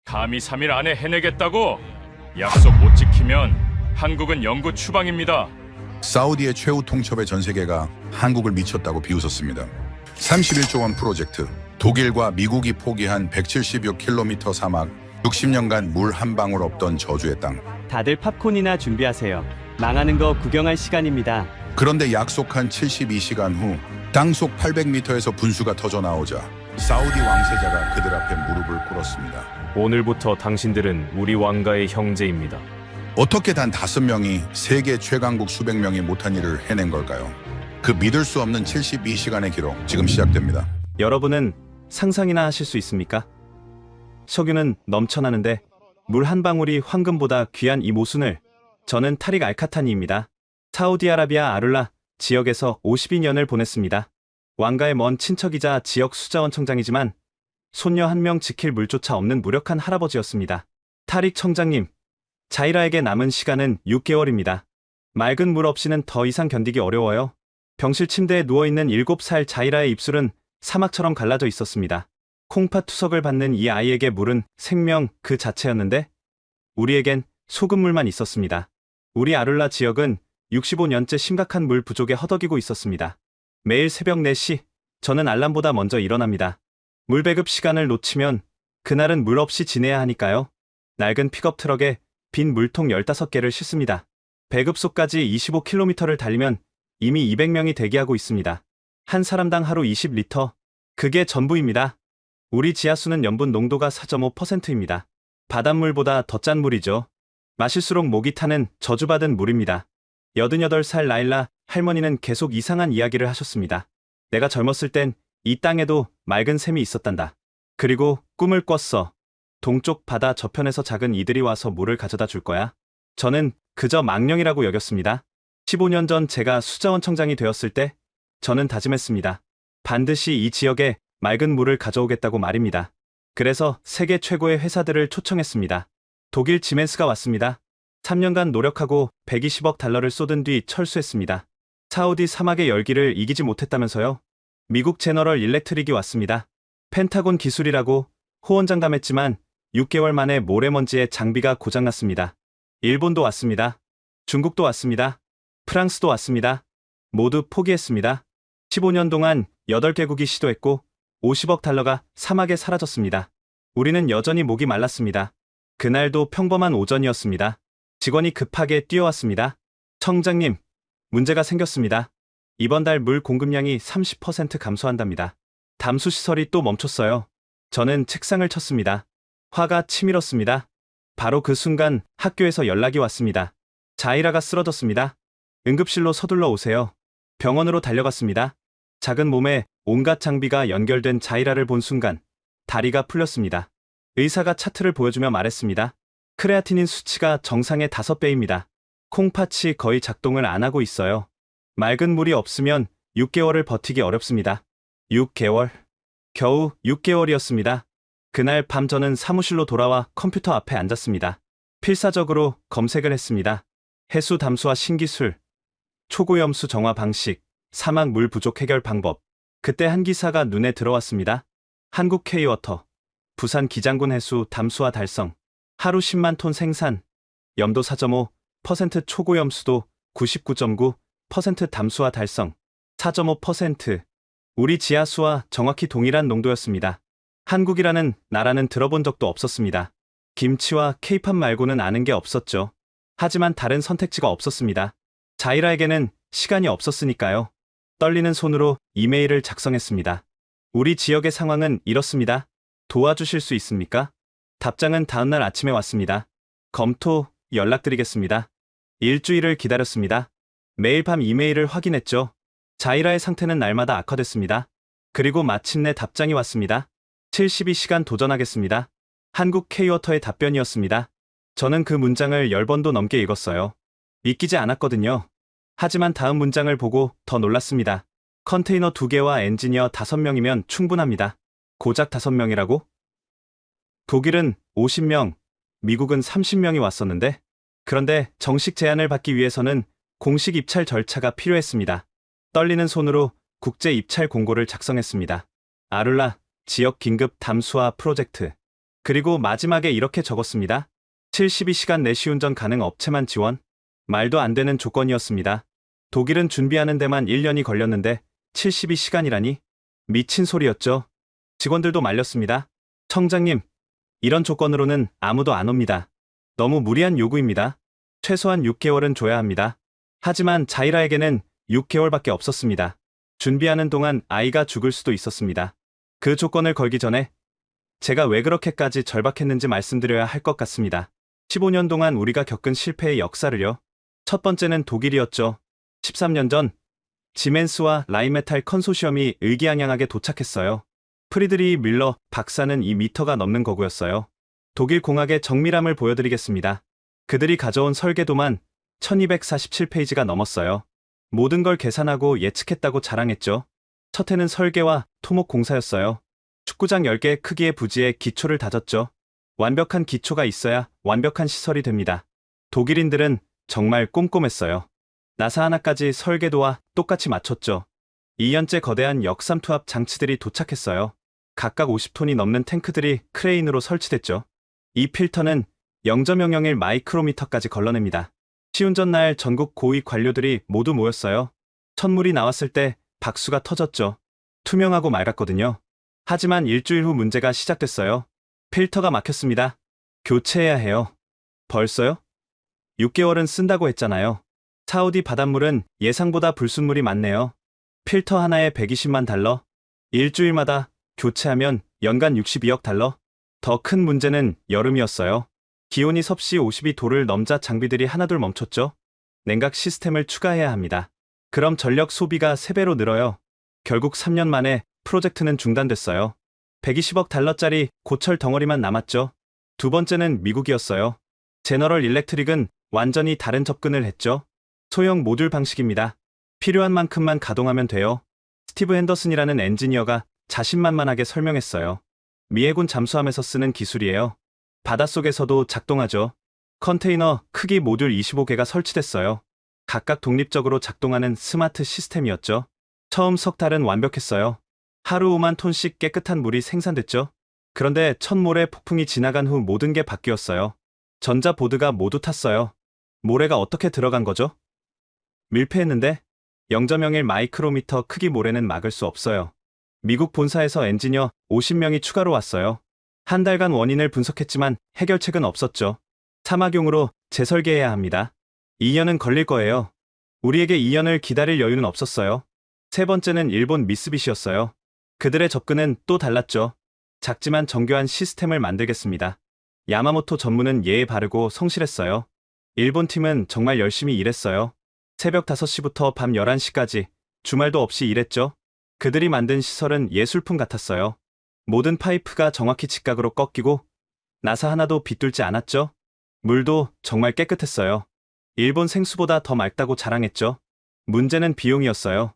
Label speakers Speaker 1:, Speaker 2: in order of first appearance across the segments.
Speaker 1: 감히 3일 안에 해내겠다고? 약속 못 지키면 한국은 영구 추방입니다.
Speaker 2: 사우디의 최후 통첩의 전 세계가 한국을 미쳤다고 비웃었습니다. 31조 원 프로젝트, 독일과 미국이 포기한 170여 킬로미터 사막, 60년간 물 한 방울 없던 저주의 땅.
Speaker 3: 다들 팝콘이나 준비하세요. 망하는 거 구경할 시간입니다.
Speaker 2: 그런데 약속한 72시간 후 땅속 800m에서 분수가 터져 나오자 사우디 왕세자가 그들 앞에 무릎을 꿇었습니다.
Speaker 4: 오늘부터 당신들은 우리 왕가의 형제입니다.
Speaker 2: 어떻게 단 5명이 세계 최강국 수백 명이 못한 일을 해낸 걸까요? 그 믿을 수 없는 72시간의 기록 지금 시작됩니다.
Speaker 3: 여러분은 상상이나 하실 수 있습니까? 석유는 넘쳐나는데 물 한 방울이 황금보다 귀한 이 모순을. 저는 타릭 알카타니입니다. 사우디아라비아 아룰라 지역에서 52년을 보냈습니다. 왕가의 먼 친척이자 지역 수자원청장이지만 손녀 한 명 지킬 물조차 없는 무력한 할아버지였습니다. 타릭 청장님, 자이라에게 남은 시간은 6개월입니다. 맑은 물 없이는 더 이상 견디기 어려워요. 병실 침대에 누워있는 7살 자이라의 입술은 사막처럼 갈라져 있었습니다. 콩팥 투석을 받는 이 아이에게 물은 생명 그 자체였는데 우리에겐 소금물만 있었습니다. 우리 아룰라 지역은 65년째 심각한 물 부족에 허덕이고 있었습니다. 매일 새벽 4시, 저는 알람보다 먼저 일어납니다. 물 배급 시간을 놓치면 그날은 물 없이 지내야 하니까요. 낡은 픽업 트럭에 빈 물통 15개를 싣습니다. 배급소까지 25km를 달리면 이미 200명이 대기하고 있습니다. 한 사람당 하루 20리터. 그게 전부입니다. 우리 지하수는 염분 농도가 4.5%입니다. 바닷물보다 더 짠 물이죠. 마실수록 목이 타는 저주받은 물입니다. 88살 라일라 할머니는 계속 이상한 이야기를 하셨습니다. 내가 젊었을 땐 이 땅에도 맑은 샘이 있었단다. 그리고 꿈을 꿨어. 동쪽 바다 저편에서 작은 이들이 와서 물을 가져다 줄 거야. 저는 그저 망령이라고 여겼습니다. 15년 전 제가 수자원청장이 되었을 때 저는 다짐했습니다. 반드시 이 지역에 맑은 물을 가져오겠다고 말입니다. 그래서 세계 최고의 회사들을 초청했습니다. 독일 지멘스가 왔습니다. 3년간 노력하고 120억 달러를 쏟은 뒤 철수했습니다. 사우디 사막의 열기를 이기지 못했다면서요? 미국 제너럴 일렉트릭이 왔습니다. 펜타곤 기술이라고 호언장담했지만 6개월 만에 모래먼지에 장비가 고장났습니다. 일본도 왔습니다. 중국도 왔습니다. 프랑스도 왔습니다. 모두 포기했습니다. 15년 동안 8개국이 시도했고 50억 달러가 사막에 사라졌습니다. 우리는 여전히 목이 말랐습니다. 그날도 평범한 오전이었습니다. 직원이 급하게 뛰어왔습니다. 청장님, 문제가 생겼습니다. 이번 달 물 공급량이 30% 감소한답니다. 담수시설이 또 멈췄어요. 저는 책상을 쳤습니다. 화가 치밀었습니다. 바로 그 순간 학교에서 연락이 왔습니다. 자이라가 쓰러졌습니다. 응급실로 서둘러 오세요. 병원으로 달려갔습니다. 작은 몸에 온갖 장비가 연결된 자이라를 본 순간 다리가 풀렸습니다. 의사가 차트를 보여주며 말했습니다. 크레아티닌 수치가 정상의 5배입니다. 콩팥이 거의 작동을 안 하고 있어요. 맑은 물이 없으면 6개월을 버티기 어렵습니다. 6개월. 겨우 6개월이었습니다. 그날 밤 저는 사무실로 돌아와 컴퓨터 앞에 앉았습니다. 필사적으로 검색을 했습니다. 해수 담수화 신기술, 초고염수 정화 방식, 사막 물 부족 해결 방법. 그때 한 기사가 눈에 들어왔습니다. 한국 K워터, 부산 기장군 해수 담수화 달성, 하루 10만 톤 생산, 염도 4.5%, 초고염수도 99.9% 담수화 달성, 4.5%. 우리 지하수와 정확히 동일한 농도였습니다. 한국이라는 나라는 들어본 적도 없었습니다. 김치와 케이팝 말고는 아는 게 없었죠. 하지만 다른 선택지가 없었습니다. 자이라에게는 시간이 없었으니까요. 떨리는 손으로 이메일을 작성했습니다. 우리 지역의 상황은 이렇습니다. 도와주실 수 있습니까? 답장은 다음날 아침에 왔습니다. 검토 연락드리겠습니다. 일주일을 기다렸습니다. 매일 밤 이메일을 확인했죠. 자이라의 상태는 날마다 악화됐습니다. 그리고 마침내 답장이 왔습니다. 72시간 도전하겠습니다. 한국 K워터의 답변이었습니다. 저는 그 문장을 10번도 넘게 읽었어요. 믿기지 않았거든요. 하지만 다음 문장을 보고 더 놀랐습니다. 컨테이너 2개와 엔지니어 5명이면 충분합니다. 고작 5명이라고? 독일은 50명, 미국은 30명이 왔었는데, 그런데 정식 제안을 받기 위해서는 공식 입찰 절차가 필요했습니다. 떨리는 손으로 국제 입찰 공고를 작성했습니다. 아룰라 지역 긴급 담수화 프로젝트. 그리고 마지막에 이렇게 적었습니다. 72시간 내시 운전 가능 업체만 지원. 말도 안 되는 조건이었습니다. 독일은 준비하는 데만 1년이 걸렸는데 72시간이라니? 미친 소리였죠. 직원들도 말렸습니다. 청장님, 이런 조건으로는 아무도 안 옵니다. 너무 무리한 요구입니다. 최소한 6개월은 줘야 합니다. 하지만 자이라에게는 6개월밖에 없었습니다. 준비하는 동안 아이가 죽을 수도 있었습니다. 그 조건을 걸기 전에 제가 왜 그렇게까지 절박했는지 말씀드려야 할 것 같습니다. 15년 동안 우리가 겪은 실패의 역사를요. 첫 번째는 독일이었죠. 13년 전 지멘스와 라인메탈 컨소시엄이 의기양양하게 도착했어요. 프리드리히 밀러 박사는 2미터가 넘는 거구였어요. 독일 공학의 정밀함을 보여드리겠습니다. 그들이 가져온 설계도만 1247페이지가 넘었어요. 모든 걸 계산하고 예측했다고 자랑했죠. 첫 해는 설계와 토목 공사였어요. 축구장 10개 크기의 부지에 기초를 다졌죠. 완벽한 기초가 있어야 완벽한 시설이 됩니다. 독일인들은 정말 꼼꼼했어요. 나사 하나까지 설계도와 똑같이 맞췄죠. 2년째 거대한 역삼투압 장치들이 도착했어요. 각각 50톤이 넘는 탱크들이 크레인으로 설치됐죠. 이 필터는 0.001 마이크로미터까지 걸러냅니다. 시운전 날 전국 고위 관료들이 모두 모였어요. 첫물이 나왔을 때 박수가 터졌죠. 투명하고 맑았거든요. 하지만 일주일 후 문제가 시작됐어요. 필터가 막혔습니다. 교체해야 해요. 벌써요? 6개월은 쓴다고 했잖아요. 사우디 바닷물은 예상보다 불순물이 많네요. 필터 하나에 120만 달러. 일주일마다 교체하면 연간 62억 달러. 더 큰 문제는 여름이었어요. 기온이 섭씨 52도를 넘자 장비들이 하나둘 멈췄죠. 냉각 시스템을 추가해야 합니다. 그럼 전력 소비가 3배로 늘어요. 결국 3년 만에 프로젝트는 중단됐어요. 120억 달러짜리 고철 덩어리만 남았죠. 두 번째는 미국이었어요. 제너럴 일렉트릭은 완전히 다른 접근을 했죠. 소형 모듈 방식입니다. 필요한 만큼만 가동하면 돼요. 스티브 핸더슨이라는 엔지니어가 자신만만하게 설명했어요. 미해군 잠수함에서 쓰는 기술이에요. 바닷속에서도 작동하죠. 컨테이너 크기 모듈 25개가 설치됐어요. 각각 독립적으로 작동하는 스마트 시스템이었죠. 처음 석 달은 완벽했어요. 하루 5만 톤씩 깨끗한 물이 생산됐죠. 그런데 첫 모래 폭풍이 지나간 후 모든 게 바뀌었어요. 전자보드가 모두 탔어요. 모래가 어떻게 들어간 거죠? 밀폐했는데 0.01 마이크로미터 크기 모래는 막을 수 없어요. 미국 본사에서 엔지니어 50명이 추가로 왔어요. 한 달간 원인을 분석했지만 해결책은 없었죠. 사막용으로 재설계해야 합니다. 2년은 걸릴 거예요. 우리에게 2년을 기다릴 여유는 없었어요. 세 번째는 일본 미쓰비시였어요. 그들의 접근은 또 달랐죠. 작지만 정교한 시스템을 만들겠습니다. 야마모토 전무는 예에 바르고 성실했어요. 일본 팀은 정말 열심히 일했어요. 새벽 5시부터 밤 11시까지 주말도 없이 일했죠. 그들이 만든 시설은 예술품 같았어요. 모든 파이프가 정확히 직각으로 꺾이고 나사 하나도 비뚤지 않았죠. 물도 정말 깨끗했어요. 일본 생수보다 더 맑다고 자랑했죠. 문제는 비용이었어요.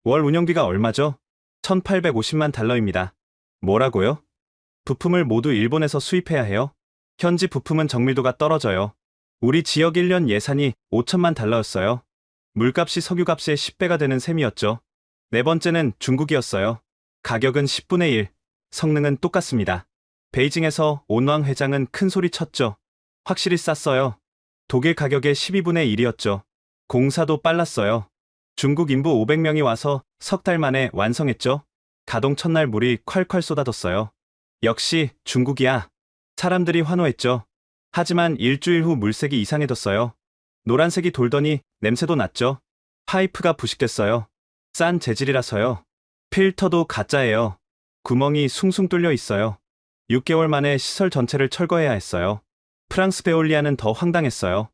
Speaker 3: 월 운영비가 얼마죠? 1,850만 달러입니다. 뭐라고요? 부품을 모두 일본에서 수입해야 해요. 현지 부품은 정밀도가 떨어져요. 우리 지역 1년 예산이 5천만 달러였어요. 물값이 석유값의 10배가 되는 셈이었죠. 네 번째는 중국이었어요. 가격은 10분의 1, 성능은 똑같습니다. 베이징에서 온왕 회장은 큰 소리 쳤죠. 확실히 쌌어요. 독일 가격의 12분의 1이었죠. 공사도 빨랐어요. 중국 인부 500명이 와서 석 달 만에 완성했죠. 가동 첫날 물이 콸콸 쏟아졌어요. 역시 중국이야. 사람들이 환호했죠. 하지만 일주일 후 물색이 이상해졌어요. 노란색이 돌더니 냄새도 났죠. 파이프가 부식됐어요. 싼 재질이라서요. 필터도 가짜예요. 구멍이 숭숭 뚫려 있어요. 6개월 만에 시설 전체를 철거해야 했어요. 프랑스 베올리아는 더 황당했어요.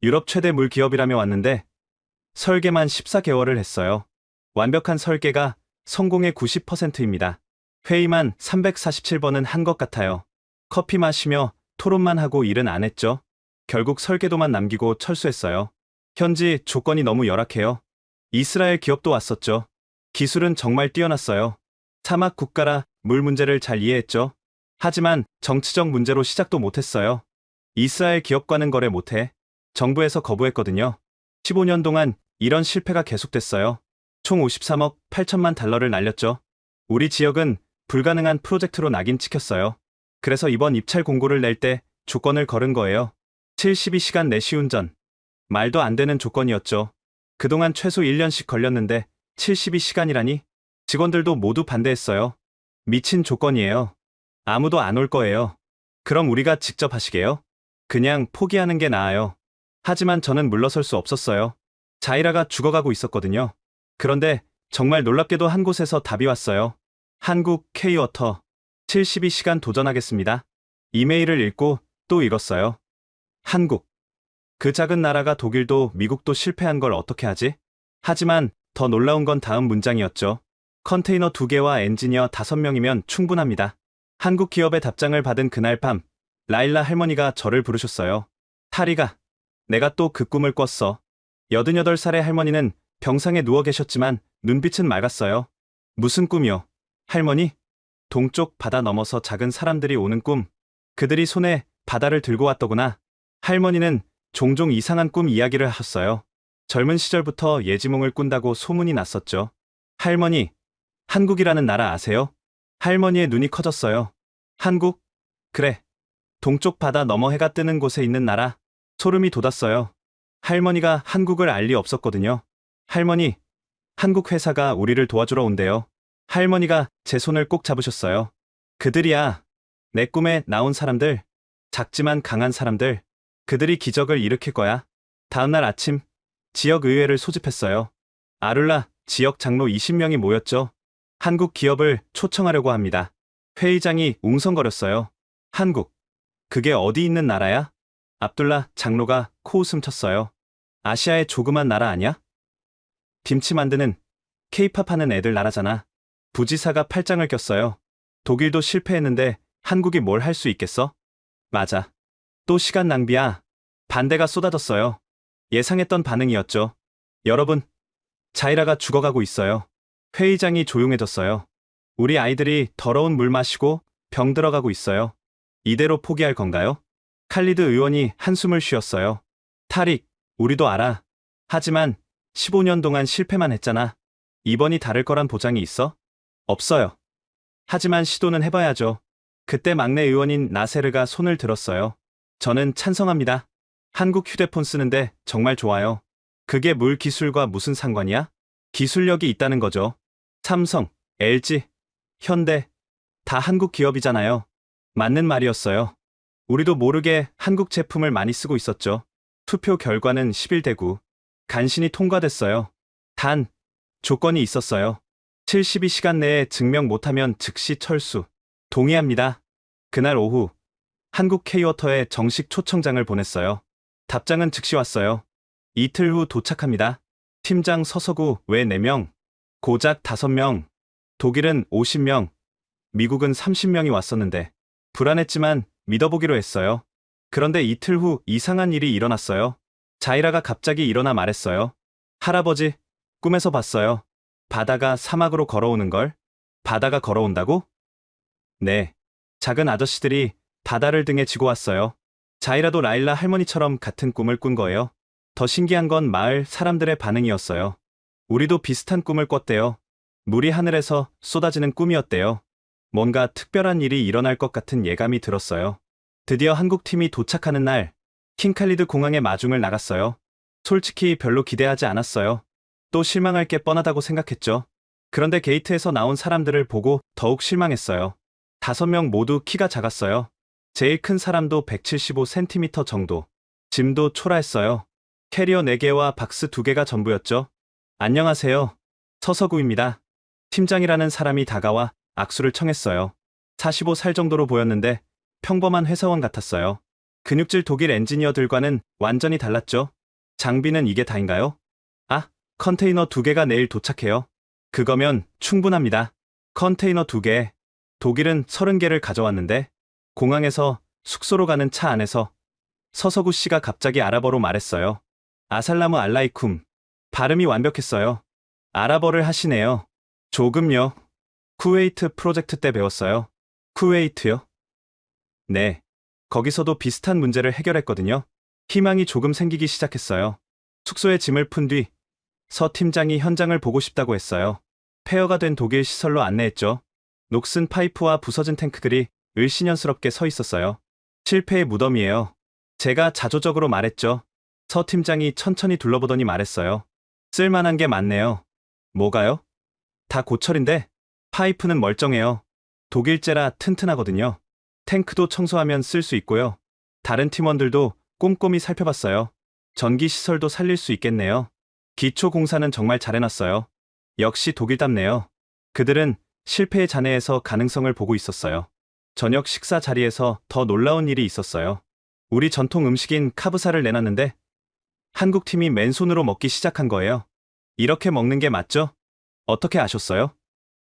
Speaker 3: 유럽 최대 물 기업이라며 왔는데 설계만 14개월을 했어요. 완벽한 설계가 성공의 90%입니다. 회의만 347번은 한 것 같아요. 커피 마시며 토론만 하고 일은 안 했죠. 결국 설계도만 남기고 철수했어요. 현지 조건이 너무 열악해요. 이스라엘 기업도 왔었죠. 기술은 정말 뛰어났어요. 사막 국가라 물 문제를 잘 이해했죠. 하지만 정치적 문제로 시작도 못했어요. 이스라엘 기업과는 거래 못해. 정부에서 거부했거든요. 15년 동안 이런 실패가 계속됐어요. 총 53억 8천만 달러를 날렸죠. 우리 지역은 불가능한 프로젝트로 낙인 찍혔어요. 그래서 이번 입찰 공고를 낼 때 조건을 걸은 거예요. 72시간 내시 운전. 말도 안 되는 조건이었죠. 그동안 최소 1년씩 걸렸는데 72시간이라니? 직원들도 모두 반대했어요. 미친 조건이에요. 아무도 안 올 거예요. 그럼 우리가 직접 하시게요? 그냥 포기하는 게 나아요. 하지만 저는 물러설 수 없었어요. 자이라가 죽어가고 있었거든요. 그런데 정말 놀랍게도 한 곳에서 답이 왔어요. 한국 K-워터 72시간 도전하겠습니다. 이메일을 읽고 또 읽었어요. 한국. 그 작은 나라가 독일도 미국도 실패한 걸 어떻게 하지? 하지만 더 놀라운 건 다음 문장이었죠. 컨테이너 2개와 엔지니어 5명이면 충분합니다. 한국 기업의 답장을 받은 그날 밤, 라일라 할머니가 저를 부르셨어요. 타리가, 내가 또 그 꿈을 꿨어. 88살의 할머니는 병상에 누워 계셨지만 눈빛은 맑았어요. 무슨 꿈이요? 할머니? 동쪽 바다 넘어서 작은 사람들이 오는 꿈. 그들이 손에 바다를 들고 왔더구나. 할머니는 종종 이상한 꿈 이야기를 하셨어요. 젊은 시절부터 예지몽을 꾼다고 소문이 났었죠. 할머니, 한국이라는 나라 아세요? 할머니의 눈이 커졌어요. 한국? 그래. 동쪽 바다 너머 해가 뜨는 곳에 있는 나라. 소름이 돋았어요. 할머니가 한국을 알 리 없었거든요. 할머니, 한국 회사가 우리를 도와주러 온대요. 할머니가 제 손을 꼭 잡으셨어요. 그들이야. 내 꿈에 나온 사람들. 작지만 강한 사람들. 그들이 기적을 일으킬 거야. 다음날 아침, 지역의회를 소집했어요. 아룰라 지역 장로 20명이 모였죠. 한국 기업을 초청하려고 합니다. 회의장이 웅성거렸어요. 한국. 그게 어디 있는 나라야? 압둘라 장로가 코웃음 쳤어요. 아시아의 조그만 나라 아냐? 김치 만드는 케이팝 하는 애들 나라잖아. 부지사가 팔짱을 꼈어요. 독일도 실패했는데 한국이 뭘 할 수 있겠어? 맞아. 또 시간 낭비야. 반대가 쏟아졌어요. 예상했던 반응이었죠. 여러분, 자이라가 죽어가고 있어요. 회의장이 조용해졌어요. 우리 아이들이 더러운 물 마시고 병 들어가고 있어요. 이대로 포기할 건가요? 칼리드 의원이 한숨을 쉬었어요. 타릭, 우리도 알아. 하지만 15년 동안 실패만 했잖아. 이번이 다를 거란 보장이 있어? 없어요. 하지만 시도는 해봐야죠. 그때 막내 의원인 나세르가 손을 들었어요. 저는 찬성합니다. 한국 휴대폰 쓰는데 정말 좋아요. 그게 물 기술과 무슨 상관이야? 기술력이 있다는 거죠. 삼성, LG, 현대, 다 한국 기업이잖아요. 맞는 말이었어요. 우리도 모르게 한국 제품을 많이 쓰고 있었죠. 투표 결과는 11대 9. 간신히 통과됐어요. 단, 조건이 있었어요. 72시간 내에 증명 못하면 즉시 철수. 동의합니다. 그날 오후, 한국 K-워터에 정식 초청장을 보냈어요. 답장은 즉시 왔어요. 이틀 후 도착합니다. 팀장 서서구 외 4명, 고작 5명, 독일은 50명, 미국은 30명이 왔었는데 불안했지만 믿어보기로 했어요. 그런데 이틀 후 이상한 일이 일어났어요. 자이라가 갑자기 일어나 말했어요. 할아버지, 꿈에서 봤어요. 바다가 사막으로 걸어오는 걸. 바다가 걸어온다고? 네. 작은 아저씨들이 바다를 등에 지고 왔어요. 자이라도 라일라 할머니처럼 같은 꿈을 꾼 거예요. 더 신기한 건 마을 사람들의 반응이었어요. 우리도 비슷한 꿈을 꿨대요. 물이 하늘에서 쏟아지는 꿈이었대요. 뭔가 특별한 일이 일어날 것 같은 예감이 들었어요. 드디어 한국팀이 도착하는 날, 킹칼리드 공항에 마중을 나갔어요. 솔직히 별로 기대하지 않았어요. 또 실망할 게 뻔하다고 생각했죠. 그런데 게이트에서 나온 사람들을 보고 더욱 실망했어요. 5명 모두 키가 작았어요. 제일 큰 사람도 175cm 정도. 짐도 초라했어요. 캐리어 4개와 박스 2개가 전부였죠. 안녕하세요. 서서구입니다. 팀장이라는 사람이 다가와 악수를 청했어요. 45살 정도로 보였는데 평범한 회사원 같았어요. 근육질 독일 엔지니어들과는 완전히 달랐죠. 장비는 이게 다인가요? 아, 컨테이너 2개가 내일 도착해요. 그거면 충분합니다. 컨테이너 2개. 독일은 30개를 가져왔는데 공항에서 숙소로 가는 차 안에서 서서구 씨가 갑자기 아랍어로 말했어요. 아살라무 알라이쿰. 발음이 완벽했어요. 아랍어를 하시네요. 조금요. 쿠웨이트 프로젝트 때 배웠어요. 쿠웨이트요? 네. 거기서도 비슷한 문제를 해결했거든요. 희망이 조금 생기기 시작했어요. 숙소에 짐을 푼 뒤 서 팀장이 현장을 보고 싶다고 했어요. 폐허가 된 독일 시설로 안내했죠. 녹슨 파이프와 부서진 탱크들이 을씨년스럽게 서 있었어요. 실패의 무덤이에요. 제가 자조적으로 말했죠. 서 팀장이 천천히 둘러보더니 말했어요. 쓸만한 게 많네요. 뭐가요? 다 고철인데 파이프는 멀쩡해요. 독일제라 튼튼하거든요. 탱크도 청소하면 쓸 수 있고요. 다른 팀원들도 꼼꼼히 살펴봤어요. 전기 시설도 살릴 수 있겠네요. 기초 공사는 정말 잘해놨어요. 역시 독일답네요. 그들은 실패의 잔해에서 가능성을 보고 있었어요. 저녁 식사 자리에서 더 놀라운 일이 있었어요. 우리 전통 음식인 카브사를 내놨는데 한국 팀이 맨손으로 먹기 시작한 거예요. 이렇게 먹는 게 맞죠? 어떻게 아셨어요?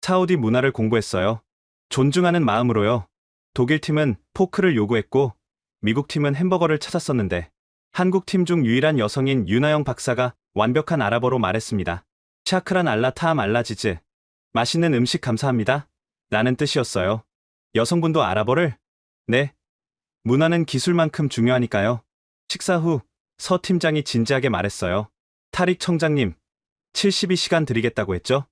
Speaker 3: 사우디 문화를 공부했어요. 존중하는 마음으로요. 독일 팀은 포크를 요구했고 미국 팀은 햄버거를 찾았었는데 한국 팀 중 유일한 여성인 윤하영 박사가 완벽한 아랍어로 말했습니다. 샤크란 알라 타암 알라지즈. 맛있는 음식 감사합니다. 라는 뜻이었어요. 여성분도 아랍어를? 네. 문화는 기술만큼 중요하니까요. 식사 후 서 팀장이 진지하게 말했어요. 타릭 청장님, 72시간 드리겠다고 했죠?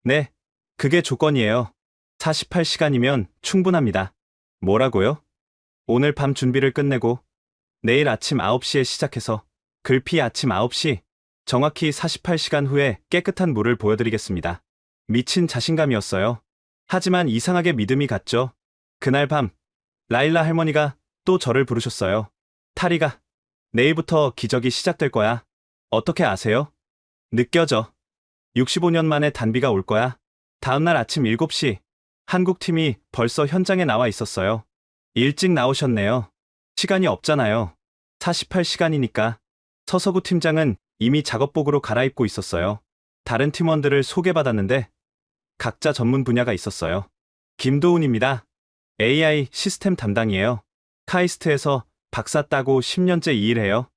Speaker 3: 네. 그게 조건이에요. 48시간이면 충분합니다. 뭐라고요? 오늘 밤 준비를 끝내고 내일 아침 9시에 시작해서 글피 아침 9시, 정확히 48시간 후에 깨끗한 물을 보여드리겠습니다. 미친 자신감이었어요. 하지만 이상하게 믿음이 갔죠. 그날 밤 라일라 할머니가 또 저를 부르셨어요. 타리가, 내일부터 기적이 시작될 거야. 어떻게 아세요? 느껴져. 65년 만에 단비가 올 거야. 다음날 아침 7시 한국팀이 벌써 현장에 나와 있었어요. 일찍 나오셨네요. 시간이 없잖아요. 48시간이니까. 서서구 팀장은 이미 작업복으로 갈아입고 있었어요. 다른 팀원들을 소개받았는데 각자 전문 분야가 있었어요. 김도훈입니다. AI 시스템 담당이에요. 카이스트에서 박사 따고 10년째 이 일해요.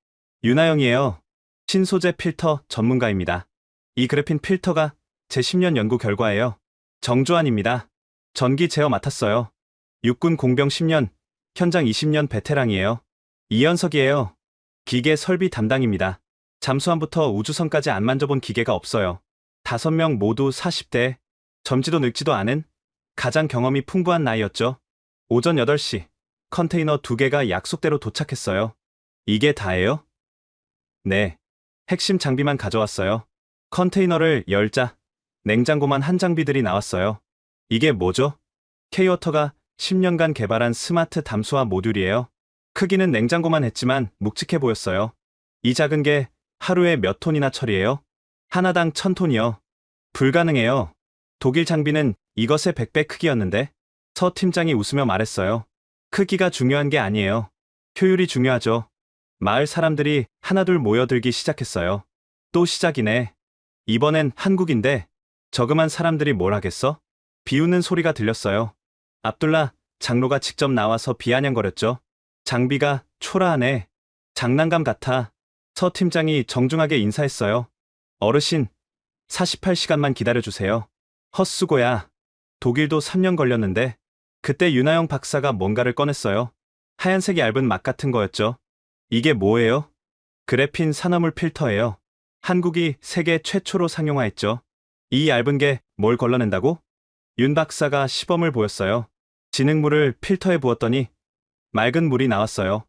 Speaker 3: 윤하영이에요. 신소재 필터 전문가입니다. 이 그래핀 필터가 제 10년 연구 결과예요. 정조환입니다. 전기 제어 맡았어요. 육군 공병 10년, 현장 20년 베테랑이에요. 이현석이에요. 기계 설비 담당입니다. 잠수함부터 우주선까지 안 만져본 기계가 없어요. 5명 모두 40대, 젊지도 늙지도 않은 가장 경험이 풍부한 나이였죠. 오전 8시, 컨테이너 2개가 약속대로 도착했어요. 이게 다예요? 네. 핵심 장비만 가져왔어요. 컨테이너를 열자 냉장고만 한 장비들이 나왔어요. 이게 뭐죠? K워터가 10년간 개발한 스마트 담수화 모듈이에요. 크기는 냉장고만 했지만 묵직해 보였어요. 이 작은 게 하루에 몇 톤이나 처리해요? 하나당 1000톤이요. 불가능해요. 독일 장비는 이것의 100배 크기였는데. 서 팀장이 웃으며 말했어요. 크기가 중요한 게 아니에요. 효율이 중요하죠. 마을 사람들이 하나둘 모여들기 시작했어요. 또 시작이네. 이번엔 한국인데 저금한 사람들이 뭘 하겠어? 비웃는 소리가 들렸어요. 압둘라 장로가 직접 나와서 비아냥거렸죠. 장비가 초라하네. 장난감 같아. 서 팀장이 정중하게 인사했어요. 어르신, 48시간만 기다려주세요. 헛수고야. 독일도 3년 걸렸는데 그때 윤하영 박사가 뭔가를 꺼냈어요. 하얀색 얇은 막 같은 거였죠. 이게 뭐예요? 그래핀 산화물 필터예요. 한국이 세계 최초로 상용화했죠. 이 얇은 게 뭘 걸러낸다고? 윤 박사가 시범을 보였어요. 진흙물을 필터에 부었더니 맑은 물이 나왔어요.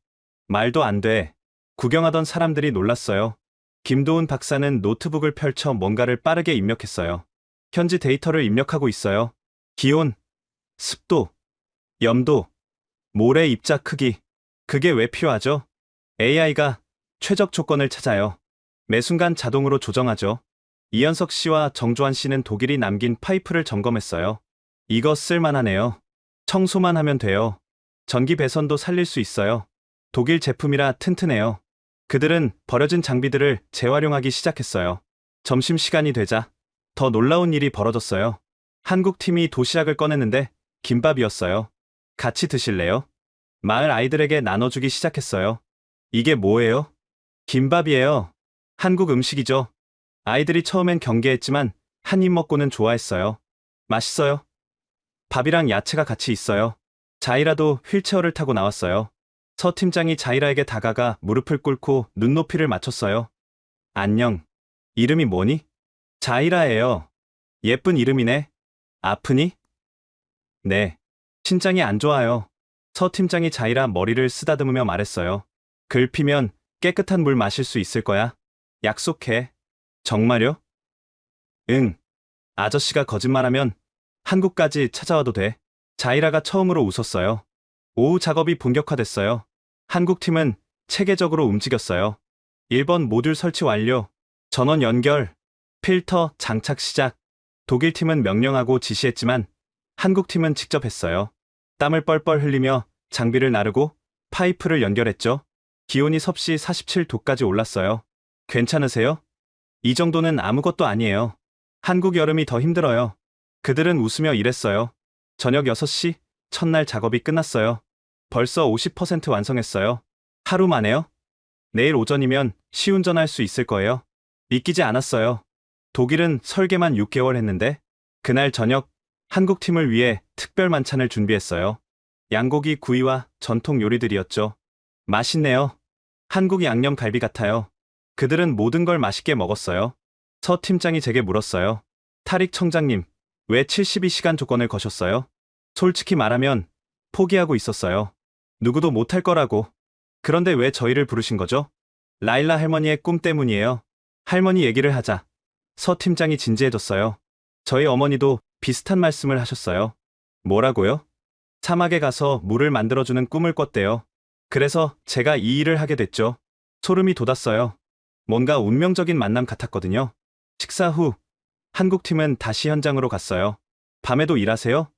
Speaker 3: 말도 안 돼. 구경하던 사람들이 놀랐어요. 김도훈 박사는 노트북을 펼쳐 뭔가를 빠르게 입력했어요. 현지 데이터를 입력하고 있어요. 기온, 습도, 염도, 모래 입자 크기. 그게 왜 필요하죠? AI가 최적 조건을 찾아요. 매 순간 자동으로 조정하죠. 이현석 씨와 정조환 씨는 독일이 남긴 파이프를 점검했어요. 이거 쓸만하네요. 청소만 하면 돼요. 전기 배선도 살릴 수 있어요. 독일 제품이라 튼튼해요. 그들은 버려진 장비들을 재활용하기 시작했어요. 점심시간이 되자 더 놀라운 일이 벌어졌어요. 한국 팀이 도시락을 꺼냈는데 김밥이었어요. 같이 드실래요? 마을 아이들에게 나눠주기 시작했어요. 이게 뭐예요? 김밥이에요. 한국 음식이죠. 아이들이 처음엔 경계했지만 한 입 먹고는 좋아했어요. 맛있어요. 밥이랑 야채가 같이 있어요. 자이라도 휠체어를 타고 나왔어요. 서 팀장이 자이라에게 다가가 무릎을 꿇고 눈높이를 맞췄어요. 안녕. 이름이 뭐니? 자이라예요. 예쁜 이름이네. 아프니? 네. 신장이 안 좋아요. 서 팀장이 자이라 머리를 쓰다듬으며 말했어요. 글 피면 깨끗한 물 마실 수 있을 거야. 약속해. 정말요? 응. 아저씨가 거짓말하면 한국까지 찾아와도 돼. 자이라가 처음으로 웃었어요. 오후 작업이 본격화됐어요. 한국팀은 체계적으로 움직였어요. 1번 모듈 설치 완료. 전원 연결. 필터 장착 시작. 독일팀은 명령하고 지시했지만 한국팀은 직접 했어요. 땀을 뻘뻘 흘리며 장비를 나르고 파이프를 연결했죠. 기온이 섭씨 47도까지 올랐어요. 괜찮으세요? 이 정도는 아무것도 아니에요. 한국 여름이 더 힘들어요. 그들은 웃으며 일했어요. 저녁 6시, 첫날 작업이 끝났어요. 벌써 50% 완성했어요. 하루 만에요? 내일 오전이면 시운전할 수 있을 거예요. 믿기지 않았어요. 독일은 설계만 6개월 했는데 그날 저녁 한국팀을 위해 특별 만찬을 준비했어요. 양고기 구이와 전통 요리들이었죠. 맛있네요. 한국 양념 갈비 같아요. 그들은 모든 걸 맛있게 먹었어요. 서 팀장이 제게 물었어요. 타릭 청장님, 왜 72시간 조건을 거셨어요? 솔직히 말하면 포기하고 있었어요. 누구도 못할 거라고. 그런데 왜 저희를 부르신 거죠? 라일라 할머니의 꿈 때문이에요. 할머니 얘기를 하자. 서 팀장이 진지해졌어요. 저희 어머니도 비슷한 말씀을 하셨어요. 뭐라고요? 사막에 가서 물을 만들어주는 꿈을 꿨대요. 그래서 제가 이 일을 하게 됐죠. 소름이 돋았어요. 뭔가 운명적인 만남 같았거든요. 식사 후 한국팀은 다시 현장으로 갔어요. 밤에도 일하세요?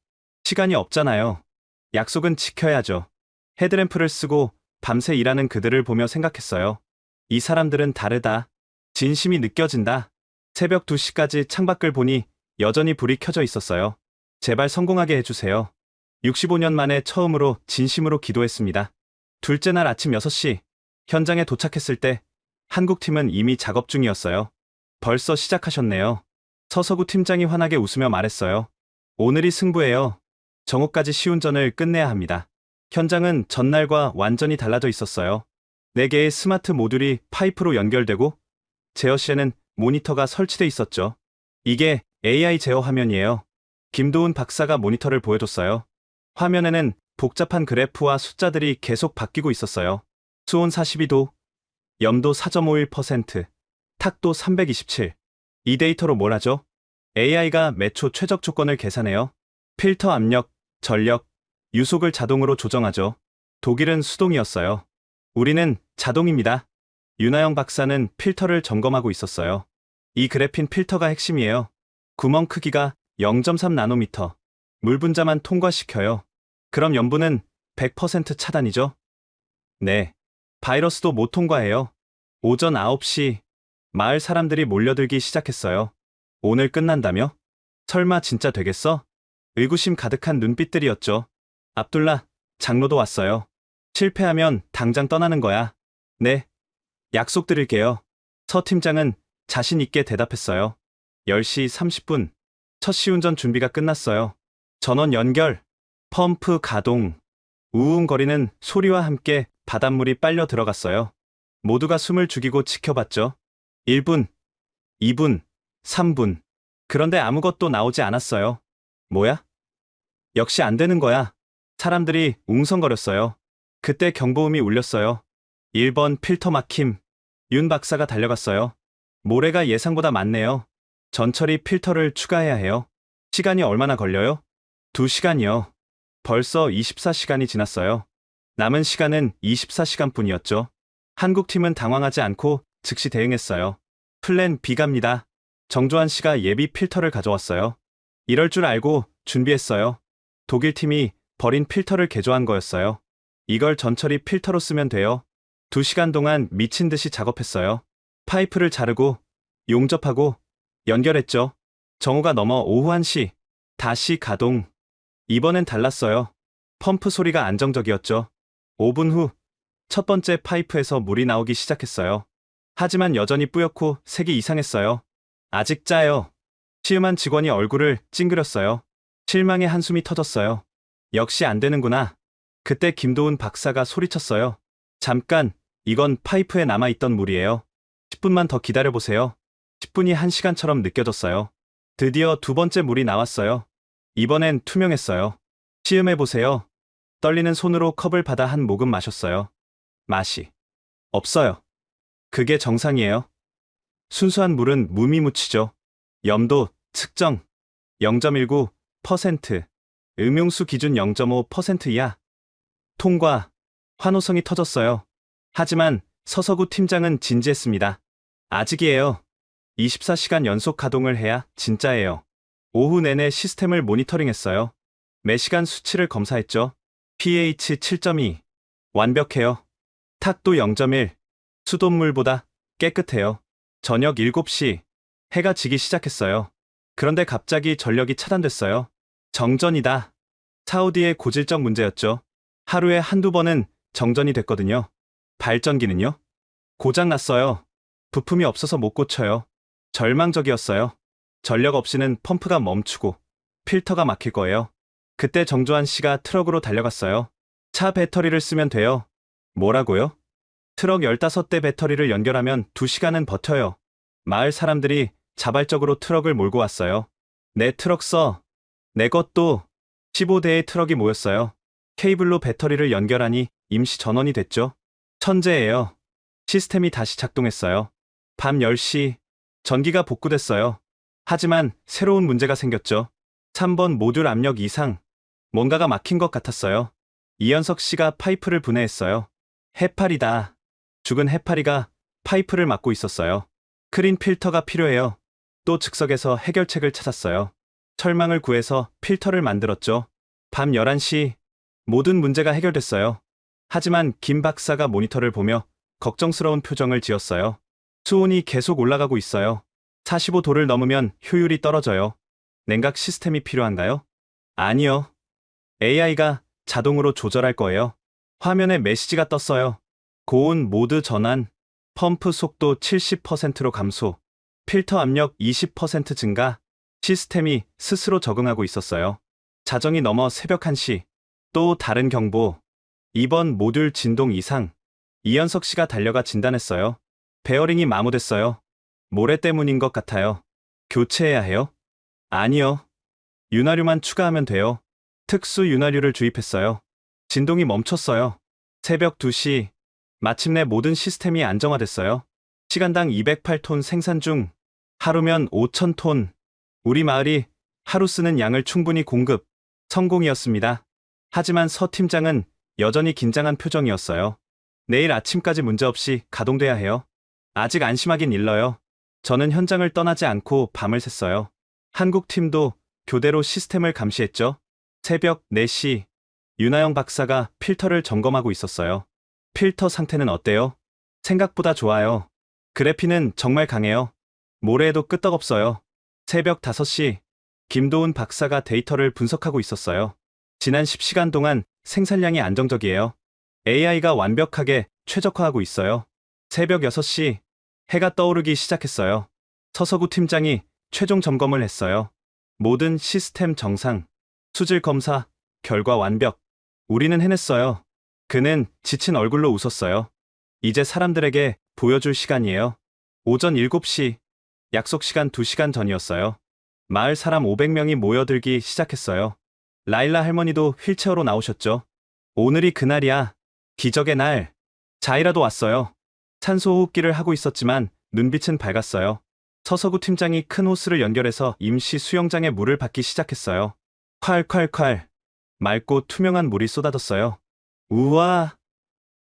Speaker 3: 시간이 없잖아요. 약속은 지켜야죠. 헤드램프를 쓰고 밤새 일하는 그들을 보며 생각했어요. 이 사람들은 다르다. 진심이 느껴진다. 새벽 2시까지 창밖을 보니 여전히 불이 켜져 있었어요. 제발 성공하게 해주세요. 65년 만에 처음으로 진심으로 기도했습니다. 둘째 날 아침 6시, 현장에 도착했을 때 한국팀은 이미 작업 중이었어요. 벌써 시작하셨네요. 서서구 팀장이 환하게 웃으며 말했어요. 오늘이 승부예요. 정오까지 시운전을 끝내야 합니다. 현장은 전날과 완전히 달라져 있었어요. 4개의 스마트 모듈이 파이프로 연결되고 제어실에는 모니터가 설치돼 있었죠. 이게 AI 제어 화면이에요. 김도훈 박사가 모니터를 보여줬어요. 화면에는 복잡한 그래프와 숫자들이 계속 바뀌고 있었어요. 수온 42도, 염도 4.51%, 탁도 327. 이 데이터로 뭘 하죠? AI가 매초 최적 조건을 계산해요. 필터 압력, 전력, 유속을 자동으로 조정하죠. 독일은 수동이었어요. 우리는 자동입니다. 윤하영 박사는 필터를 점검하고 있었어요. 이 그래핀 필터가 핵심이에요. 구멍 크기가 0.3 나노미터. 물 분자만 통과시켜요. 그럼 염분은 100% 차단이죠? 네. 바이러스도 못 통과해요. 오전 9시 마을 사람들이 몰려들기 시작했어요. 오늘 끝난다며? 설마 진짜 되겠어? 의구심 가득한 눈빛들이었죠. 압둘라, 장로도 왔어요. 실패하면 당장 떠나는 거야. 네. 약속드릴게요. 서 팀장은 자신 있게 대답했어요. 10시 30분. 첫 시운전 준비가 끝났어요. 전원 연결, 펌프 가동, 우웅거리는 소리와 함께 바닷물이 빨려 들어갔어요. 모두가 숨을 죽이고 지켜봤죠. 1분, 2분, 3분. 그런데 아무것도 나오지 않았어요. 뭐야? 역시 안 되는 거야. 사람들이 웅성거렸어요. 그때 경보음이 울렸어요. 1번 필터 막힘. 윤 박사가 달려갔어요. 모래가 예상보다 많네요. 전처리 필터를 추가해야 해요. 시간이 얼마나 걸려요? 2시간이요. 벌써 24시간이 지났어요. 남은 시간은 24시간뿐이었죠. 한국팀은 당황하지 않고 즉시 대응했어요. 플랜 B 갑니다. 정조한 씨가 예비 필터를 가져왔어요. 이럴 줄 알고 준비했어요. 독일팀이 버린 필터를 개조한 거였어요. 이걸 전처리 필터로 쓰면 돼요. 2시간 동안 미친 듯이 작업했어요. 파이프를 자르고 용접하고 연결했죠. 정오가 넘어 오후 1시. 다시 가동. 이번엔 달랐어요. 펌프 소리가 안정적이었죠. 5분 후 첫 번째 파이프에서 물이 나오기 시작했어요. 하지만 여전히 뿌옇고 색이 이상했어요. 아직 짜요. 시음한 직원이 얼굴을 찡그렸어요. 실망의 한숨이 터졌어요. 역시 안 되는구나. 그때 김도훈 박사가 소리쳤어요. 잠깐, 이건 파이프에 남아있던 물이에요. 10분만 더 기다려보세요. 10분이 1시간처럼 느껴졌어요. 드디어 두 번째 물이 나왔어요. 이번엔 투명했어요. 시음해보세요. 떨리는 손으로 컵을 받아 한 모금 마셨어요. 맛이 없어요. 그게 정상이에요. 순수한 물은 무미무치죠. 염도 측정 0.19%, 음용수 기준 0.5% 이하. 통과, 환호성이 터졌어요. 하지만 서서구 팀장은 진지했습니다. 아직이에요. 24시간 연속 가동을 해야 진짜예요. 오후 내내 시스템을 모니터링했어요. 매시간 수치를 검사했죠. pH 7.2. 완벽해요. 탁도 0.1. 수돗물보다 깨끗해요. 저녁 7시. 해가 지기 시작했어요. 그런데 갑자기 전력이 차단됐어요. 정전이다. 사우디의 고질적 문제였죠. 하루에 한두 번은 정전이 됐거든요. 발전기는요? 고장났어요. 부품이 없어서 못 고쳐요. 절망적이었어요. 전력 없이는 펌프가 멈추고 필터가 막힐 거예요. 그때 정조한 씨가 트럭으로 달려갔어요. 차 배터리를 쓰면 돼요. 뭐라고요? 트럭 15대 배터리를 연결하면 2시간은 버텨요. 마을 사람들이 자발적으로 트럭을 몰고 왔어요. 내 트럭 써. 내 것도. 15대의 트럭이 모였어요. 케이블로 배터리를 연결하니 임시 전원이 됐죠. 천재예요. 시스템이 다시 작동했어요. 밤 10시. 전기가 복구됐어요. 하지만 새로운 문제가 생겼죠. 3번 모듈 압력 이상. 뭔가가 막힌 것 같았어요. 이현석 씨가 파이프를 분해했어요. 해파리다. 죽은 해파리가 파이프를 막고 있었어요. 크린 필터가 필요해요. 또 즉석에서 해결책을 찾았어요. 철망을 구해서 필터를 만들었죠. 밤 11시. 모든 문제가 해결됐어요. 하지만 김 박사가 모니터를 보며 걱정스러운 표정을 지었어요. 수온이 계속 올라가고 있어요. 45도를 넘으면 효율이 떨어져요. 냉각 시스템이 필요한가요? 아니요. AI가 자동으로 조절할 거예요. 화면에 메시지가 떴어요. 고온 모드 전환, 펌프 속도 70%로 감소, 필터 압력 20% 증가. 시스템이 스스로 적응하고 있었어요. 자정이 넘어 새벽 1시. 또 다른 경보. 2번 모듈 진동 이상. 이현석 씨가 달려가 진단했어요. 베어링이 마모됐어요. 모래 때문인 것 같아요. 교체해야 해요? 아니요. 윤활유만 추가하면 돼요. 특수 윤활유를 주입했어요. 진동이 멈췄어요. 새벽 2시. 마침내 모든 시스템이 안정화됐어요. 시간당 208톤 생산 중. 하루면 5,000톤. 우리 마을이 하루 쓰는 양을 충분히 공급. 성공이었습니다. 하지만 서 팀장은 여전히 긴장한 표정이었어요. 내일 아침까지 문제없이 가동돼야 해요. 아직 안심하긴 일러요. 저는 현장을 떠나지 않고 밤을 샜어요. 한국 팀도 교대로 시스템을 감시했죠. 새벽 4시. 윤하영 박사가 필터를 점검하고 있었어요. 필터 상태는 어때요? 생각보다 좋아요. 그래피는 정말 강해요. 모래에도 끄떡없어요. 새벽 5시. 김도훈 박사가 데이터를 분석하고 있었어요. 지난 10시간 동안 생산량이 안정적이에요. AI가 완벽하게 최적화하고 있어요. 새벽 6시. 해가 떠오르기 시작했어요. 서서구 팀장이 최종 점검을 했어요. 모든 시스템 정상. 수질 검사, 결과 완벽. 우리는 해냈어요. 그는 지친 얼굴로 웃었어요. 이제 사람들에게 보여줄 시간이에요. 오전 7시. 약속 시간 2시간 전이었어요. 마을 사람 500명이 모여들기 시작했어요. 라일라 할머니도 휠체어로 나오셨죠. 오늘이 그날이야. 기적의 날. 자이라도 왔어요. 산소호흡기를 하고 있었지만 눈빛은 밝았어요. 서서구 팀장이 큰 호스를 연결해서 임시 수영장에 물을 받기 시작했어요. 콸콸콸. 맑고 투명한 물이 쏟아졌어요. 우와.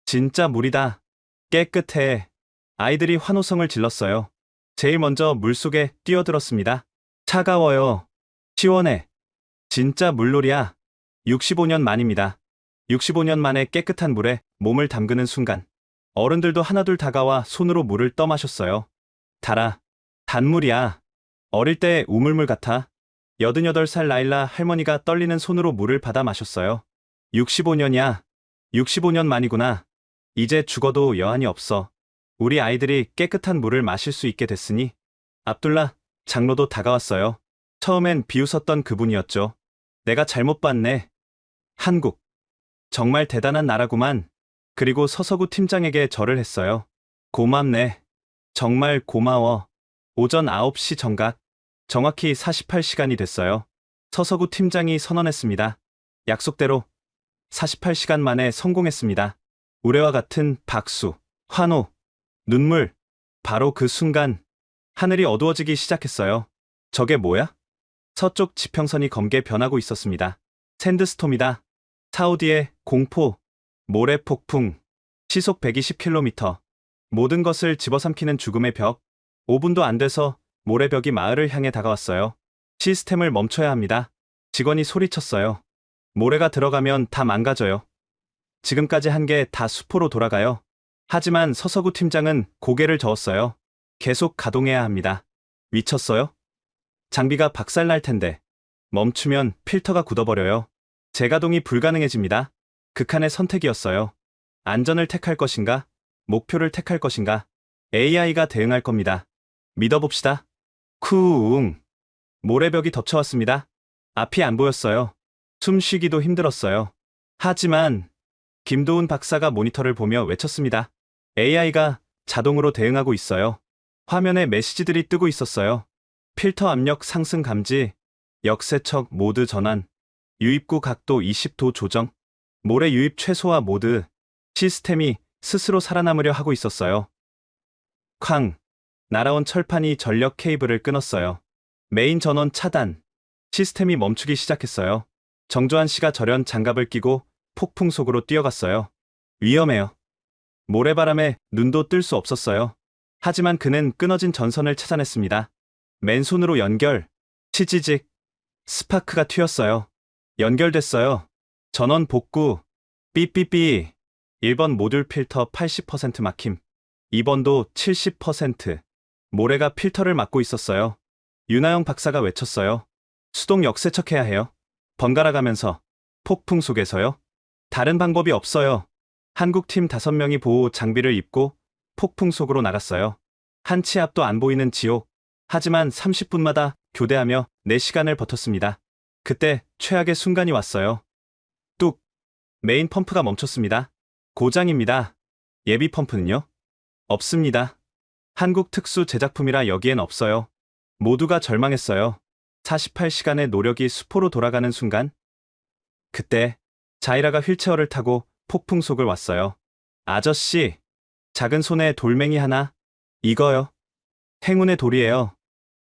Speaker 3: 진짜 물이다. 깨끗해. 아이들이 환호성을 질렀어요. 제일 먼저 물속에 뛰어들었습니다. 차가워요. 시원해. 진짜 물놀이야. 65년 만입니다. 65년 만에 깨끗한 물에 몸을 담그는 순간. 어른들도 하나둘 다가와 손으로 물을 떠마셨어요. 달아. 단물이야. 어릴 때 우물물 같아. 88살 라일라 할머니가 떨리는 손으로 물을 받아 마셨어요. 65년이야. 65년 만이구나. 이제 죽어도 여한이 없어. 우리 아이들이 깨끗한 물을 마실 수 있게 됐으니. 압둘라 장로도 다가왔어요. 처음엔 비웃었던 그분이었죠. 내가 잘못 봤네. 한국. 정말 대단한 나라구만. 그리고 서서구 팀장에게 절을 했어요. 고맙네. 정말 고마워. 오전 9시 정각. 정확히 48시간이 됐어요. 서서구 팀장이 선언했습니다. 약속대로 48시간 만에 성공했습니다. 우레와 같은 박수, 환호, 눈물. 바로 그 순간 하늘이 어두워지기 시작했어요. 저게 뭐야? 서쪽 지평선이 검게 변하고 있었습니다. 샌드스톰이다. 사우디의 공포, 모래 폭풍, 시속 120km. 모든 것을 집어삼키는 죽음의 벽. 5분도 안 돼서 모래벽이 마을을 향해 다가왔어요. 시스템을 멈춰야 합니다. 직원이 소리쳤어요. 모래가 들어가면 다 망가져요. 지금까지 한 게 다 수포로 돌아가요. 하지만 서서구 팀장은 고개를 저었어요. 계속 가동해야 합니다. 미쳤어요? 장비가 박살날 텐데. 멈추면 필터가 굳어버려요. 재가동이 불가능해집니다. 극한의 선택이었어요. 안전을 택할 것인가? 목표를 택할 것인가? AI가 대응할 겁니다. 믿어봅시다. 쿠웅. 모래벽이 덮쳐왔습니다. 앞이 안 보였어요. 숨 쉬기도 힘들었어요. 하지만 김도훈 박사가 모니터를 보며 외쳤습니다. AI가 자동으로 대응하고 있어요. 화면에 메시지들이 뜨고 있었어요. 필터 압력 상승 감지, 역세척 모드 전환, 유입구 각도 20도 조정, 모래 유입 최소화 모드. 시스템이 스스로 살아남으려 하고 있었어요. 쾅! 날아온 철판이 전력 케이블을 끊었어요. 메인 전원 차단. 시스템이 멈추기 시작했어요. 정조한 씨가 절연 장갑을 끼고 폭풍 속으로 뛰어갔어요. 위험해요. 모래바람에 눈도 뜰 수 없었어요. 하지만 그는 끊어진 전선을 찾아냈습니다. 맨손으로 연결. 치지직. 스파크가 튀었어요. 연결됐어요. 전원 복구. 삐삐삐. 1번 모듈 필터 80% 막힘. 2번도 70%. 모래가 필터를 막고 있었어요. 윤하영 박사가 외쳤어요. 수동 역세척해야 해요. 번갈아 가면서. 폭풍 속에서요. 다른 방법이 없어요. 한국팀 5명이 보호 장비를 입고 폭풍 속으로 나갔어요. 한 치 앞도 안 보이는 지옥. 하지만 30분마다 교대하며 4시간을 버텼습니다. 그때 최악의 순간이 왔어요. 뚝! 메인 펌프가 멈췄습니다. 고장입니다. 예비 펌프는요? 없습니다. 한국 특수 제작품이라 여기엔 없어요. 모두가 절망했어요. 48시간의 노력이 수포로 돌아가는 순간. 그때 자이라가 휠체어를 타고 폭풍 속을 왔어요. 아저씨, 작은 손에 돌멩이 하나. 이거요. 행운의 돌이에요.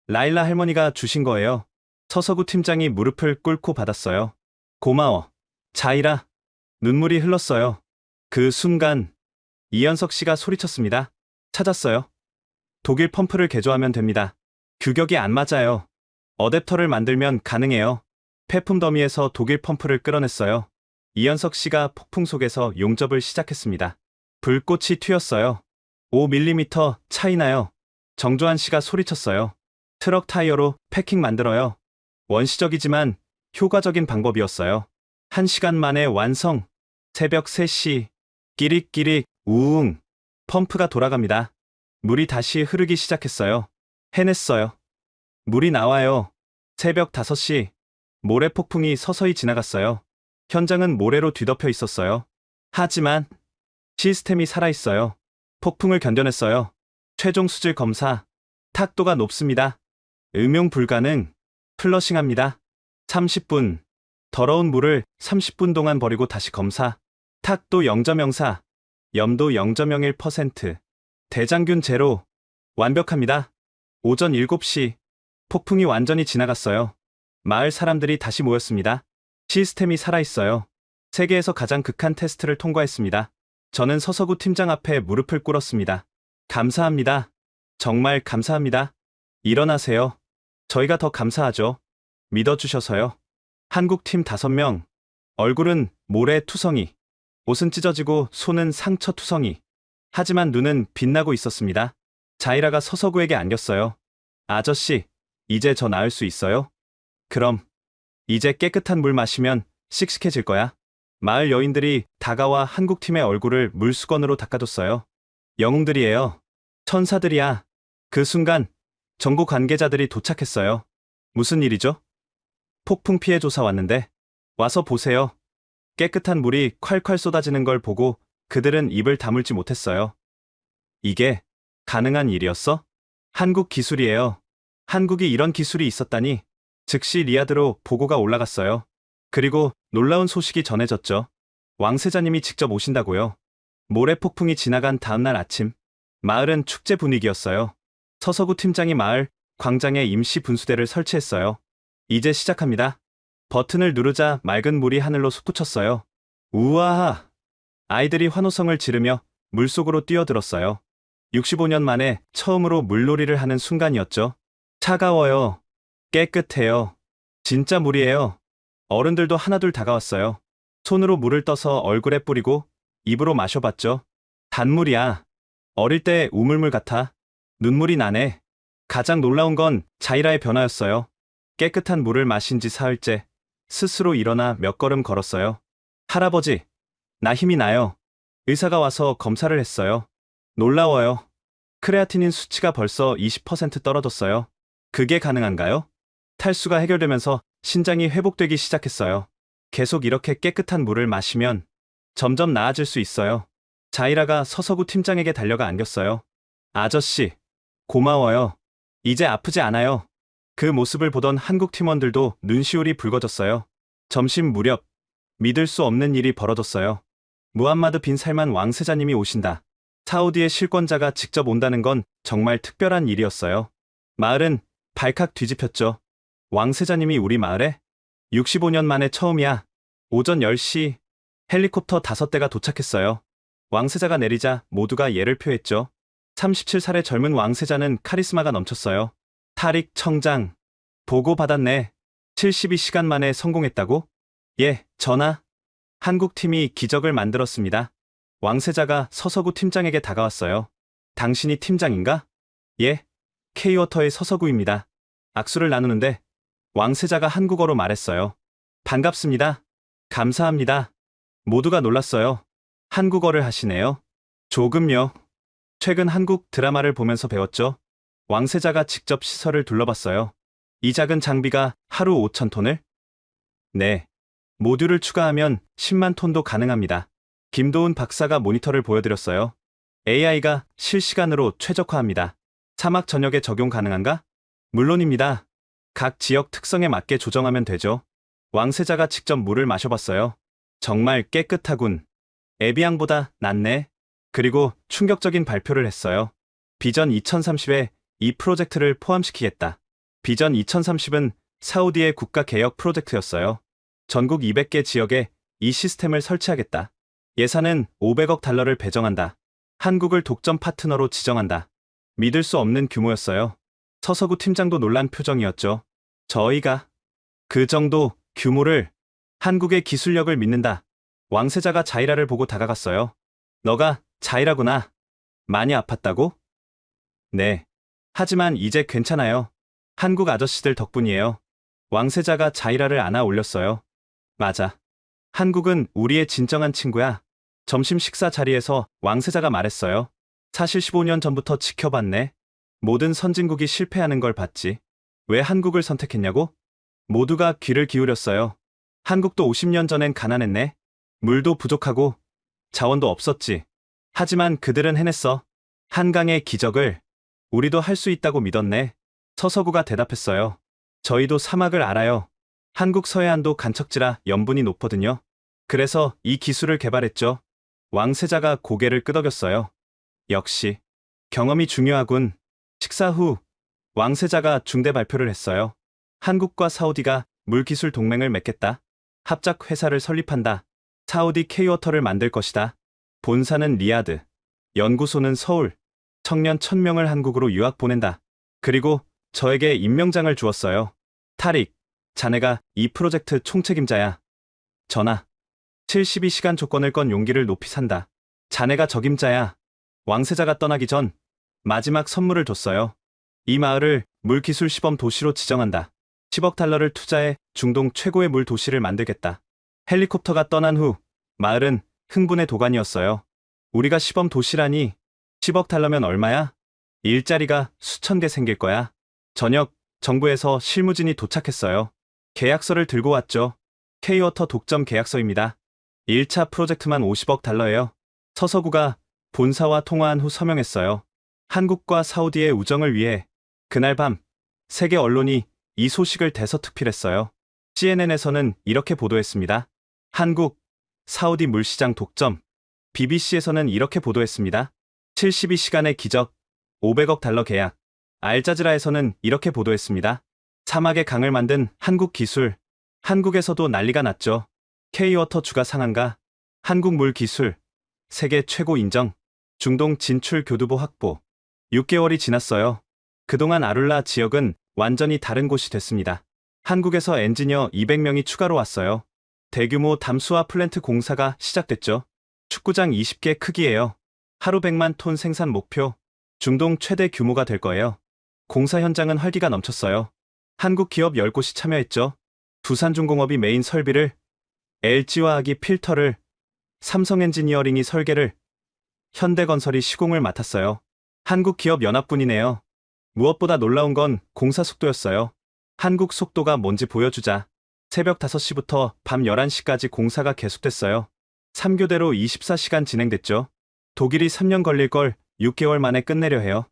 Speaker 3: 라일라 할머니가 주신 거예요. 서서구 팀장이 무릎을 꿇고 받았어요. 고마워. 자이라. 눈물이 흘렀어요. 그 순간 이현석 씨가 소리쳤습니다. 찾았어요. 독일 펌프를 개조하면 됩니다. 규격이 안 맞아요. 어댑터를 만들면 가능해요. 폐품 더미에서 독일 펌프를 끌어냈어요. 이현석 씨가 폭풍 속에서 용접을 시작했습니다. 불꽃이 튀었어요. 5mm 차이나요. 정조한 씨가 소리쳤어요. 트럭 타이어로 패킹 만들어요. 원시적이지만 효과적인 방법이었어요. 1시간 만에 완성. 새벽 3시. 끼릭끼릭 우웅. 펌프가 돌아갑니다. 물이 다시 흐르기 시작했어요. 해냈어요. 물이 나와요. 새벽 5시. 모래 폭풍이 서서히 지나갔어요. 현장은 모래로 뒤덮여 있었어요. 하지만 시스템이 살아있어요. 폭풍을 견뎌냈어요. 최종 수질 검사. 탁도가 높습니다. 음용 불가능. 플러싱합니다. 30분. 더러운 물을 30분 동안 버리고 다시 검사. 탁도 0.04. 염도 0.01%. 대장균 제로. 완벽합니다. 오전 7시. 폭풍이 완전히 지나갔어요. 마을 사람들이 다시 모였습니다. 시스템이 살아있어요. 세계에서 가장 극한 테스트를 통과했습니다. 저는 서서구 팀장 앞에 무릎을 꿇었습니다. 감사합니다. 정말 감사합니다. 일어나세요. 저희가 더 감사하죠. 믿어주셔서요. 한국팀 5명. 얼굴은 모래 투성이. 옷은 찢어지고 손은 상처 투성이. 하지만 눈은 빛나고 있었습니다. 자이라가 서서구에게 안겼어요. 아저씨, 이제 저 나을 수 있어요? 그럼. 이제 깨끗한 물 마시면 씩씩해질 거야. 마을 여인들이 다가와 한국팀의 얼굴을 물수건으로 닦아줬어요. 영웅들이에요. 천사들이야. 그 순간 정부 관계자들이 도착했어요. 무슨 일이죠? 폭풍 피해 조사 왔는데. 와서 보세요. 깨끗한 물이 콸콸 쏟아지는 걸 보고 그들은 입을 다물지 못했어요. 이게 가능한 일이었어? 한국 기술이에요. 한국이 이런 기술이 있었다니. 즉시 리야드로 보고가 올라갔어요. 그리고 놀라운 소식이 전해졌죠. 왕세자님이 직접 오신다고요. 모래 폭풍이 지나간 다음날 아침, 마을은 축제 분위기였어요. 서서구 팀장이 마을 광장에 임시 분수대를 설치했어요. 이제 시작합니다. 버튼을 누르자 맑은 물이 하늘로 솟구쳤어요. 우와! 아이들이 환호성을 지르며 물속으로 뛰어들었어요. 65년 만에 처음으로 물놀이를 하는 순간이었죠. 차가워요. 깨끗해요. 진짜 물이에요. 어른들도 하나둘 다가왔어요. 손으로 물을 떠서 얼굴에 뿌리고 입으로 마셔봤죠. 단물이야. 어릴 때 우물물 같아. 눈물이 나네. 가장 놀라운 건 자이라의 변화였어요. 깨끗한 물을 마신 지 사흘째 스스로 일어나 몇 걸음 걸었어요. 할아버지, 나 힘이 나요. 의사가 와서 검사를 했어요. 놀라워요. 크레아티닌 수치가 벌써 20% 떨어졌어요. 그게 가능한가요? 탈수가 해결되면서 신장이 회복되기 시작했어요. 계속 이렇게 깨끗한 물을 마시면 점점 나아질 수 있어요. 자이라가 서서구 팀장에게 달려가 안겼어요. 아저씨, 고마워요. 이제 아프지 않아요. 그 모습을 보던 한국 팀원들도 눈시울이 붉어졌어요. 점심 무렵, 믿을 수 없는 일이 벌어졌어요. 무함마드 빈 살만 왕세자님이 오신다. 사우디의 실권자가 직접 온다는 건 정말 특별한 일이었어요. 마을은 발칵 뒤집혔죠. 왕세자님이 우리 마을에? 65년 만에 처음이야. 오전 10시 헬리콥터 5대가 도착했어요. 왕세자가 내리자 모두가 예를 표했죠. 37살의 젊은 왕세자는 카리스마가 넘쳤어요. 타릭 청장, 보고 받았네. 72시간 만에 성공했다고? 예, 전하. 한국 팀이 기적을 만들었습니다. 왕세자가 서서구 팀장에게 다가왔어요. 당신이 팀장인가? 예, K워터의 서서구입니다. 악수를 나누는데 왕세자가 한국어로 말했어요. 반갑습니다. 감사합니다. 모두가 놀랐어요. 한국어를 하시네요. 조금요. 최근 한국 드라마를 보면서 배웠죠. 왕세자가 직접 시설을 둘러봤어요. 이 작은 장비가 하루 5,000톤을? 네. 모듈을 추가하면 10만 톤도 가능합니다. 김도훈 박사가 모니터를 보여드렸어요. AI가 실시간으로 최적화합니다. 사막 전역에 적용 가능한가? 물론입니다. 각 지역 특성에 맞게 조정하면 되죠. 왕세자가 직접 물을 마셔봤어요. 정말 깨끗하군. 에비앙보다 낫네. 그리고 충격적인 발표를 했어요. 비전 2030에 이 프로젝트를 포함시키겠다. 비전 2030은 사우디의 국가 개혁 프로젝트였어요. 전국 200개 지역에 이 시스템을 설치하겠다. 예산은 500억 달러를 배정한다. 한국을 독점 파트너로 지정한다. 믿을 수 없는 규모였어요. 서서구 팀장도 놀란 표정이었죠. 저희가 그 정도 규모를 한국의 기술력을 믿는다. 왕세자가 자이라를 보고 다가갔어요. 너가 자이라구나. 많이 아팠다고? 네. 하지만 이제 괜찮아요. 한국 아저씨들 덕분이에요. 왕세자가 자이라를 안아 올렸어요. 맞아. 한국은 우리의 진정한 친구야. 점심 식사 자리에서 왕세자가 말했어요. 사실 15년 전부터 지켜봤네. 모든 선진국이 실패하는 걸 봤지. 왜 한국을 선택했냐고? 모두가 귀를 기울였어요. 한국도 50년 전엔 가난했네. 물도 부족하고 자원도 없었지. 하지만 그들은 해냈어. 한강의 기적을 우리도 할 수 있다고 믿었네. 서서구가 대답했어요. 저희도 사막을 알아요. 한국 서해안도 간척지라 염분이 높거든요. 그래서 이 기술을 개발했죠. 왕세자가 고개를 끄덕였어요. 역시 경험이 중요하군. 식사 후 왕세자가 중대 발표를 했어요. 한국과 사우디가 물기술 동맹을 맺겠다. 합작 회사를 설립한다. 사우디 K워터를 만들 것이다. 본사는 리야드, 연구소는 서울, 청년 1000명을 한국으로 유학 보낸다. 그리고 저에게 임명장을 주었어요. 타릭, 자네가 이 프로젝트 총책임자야. 전하, 72시간 조건을 건 용기를 높이 산다. 자네가 적임자야. 왕세자가 떠나기 전 마지막 선물을 줬어요. 이 마을을 물기술 시범 도시로 지정한다. 10억 달러를 투자해 중동 최고의 물 도시를 만들겠다. 헬리콥터가 떠난 후 마을은 흥분의 도가니였어요. 우리가 시범 도시라니 10억 달러면 얼마야? 일자리가 수천 개 생길 거야. 저녁 정부에서 실무진이 도착했어요. 계약서를 들고 왔죠. K워터 독점 계약서입니다. 1차 프로젝트만 50억 달러예요. 서서구가 본사와 통화한 후 서명했어요. 한국과 사우디의 우정을 위해. 그날 밤 세계 언론이 이 소식을 대서특필했어요. CNN에서는 이렇게 보도했습니다. 한국, 사우디 물시장 독점. BBC에서는 이렇게 보도했습니다. 72시간의 기적, 500억 달러 계약. 알자지라에서는 이렇게 보도했습니다. 사막의 강을 만든 한국 기술. 한국에서도 난리가 났죠. K-워터 주가 상한가. 한국 물 기술. 세계 최고 인정. 중동 진출 교두보 확보. 6개월이 지났어요. 그동안 아룰라 지역은 완전히 다른 곳이 됐습니다. 한국에서 엔지니어 200명이 추가로 왔어요. 대규모 담수화 플랜트 공사가 시작됐죠. 축구장 20개 크기예요. 하루 100만 톤 생산 목표. 중동 최대 규모가 될 거예요. 공사 현장은 활기가 넘쳤어요. 한국 기업 10곳이 참여했죠. 두산중공업이 메인 설비를, LG화학이 필터를, 삼성엔지니어링이 설계를, 현대건설이 시공을 맡았어요. 한국 기업 연합군이네요. 무엇보다 놀라운 건 공사 속도였어요. 한국 속도가 뭔지 보여주자. 새벽 5시부터 밤 11시까지 공사가 계속됐어요. 3교대로 24시간 진행됐죠. 독일이 3년 걸릴 걸 6개월 만에 끝내려 해요.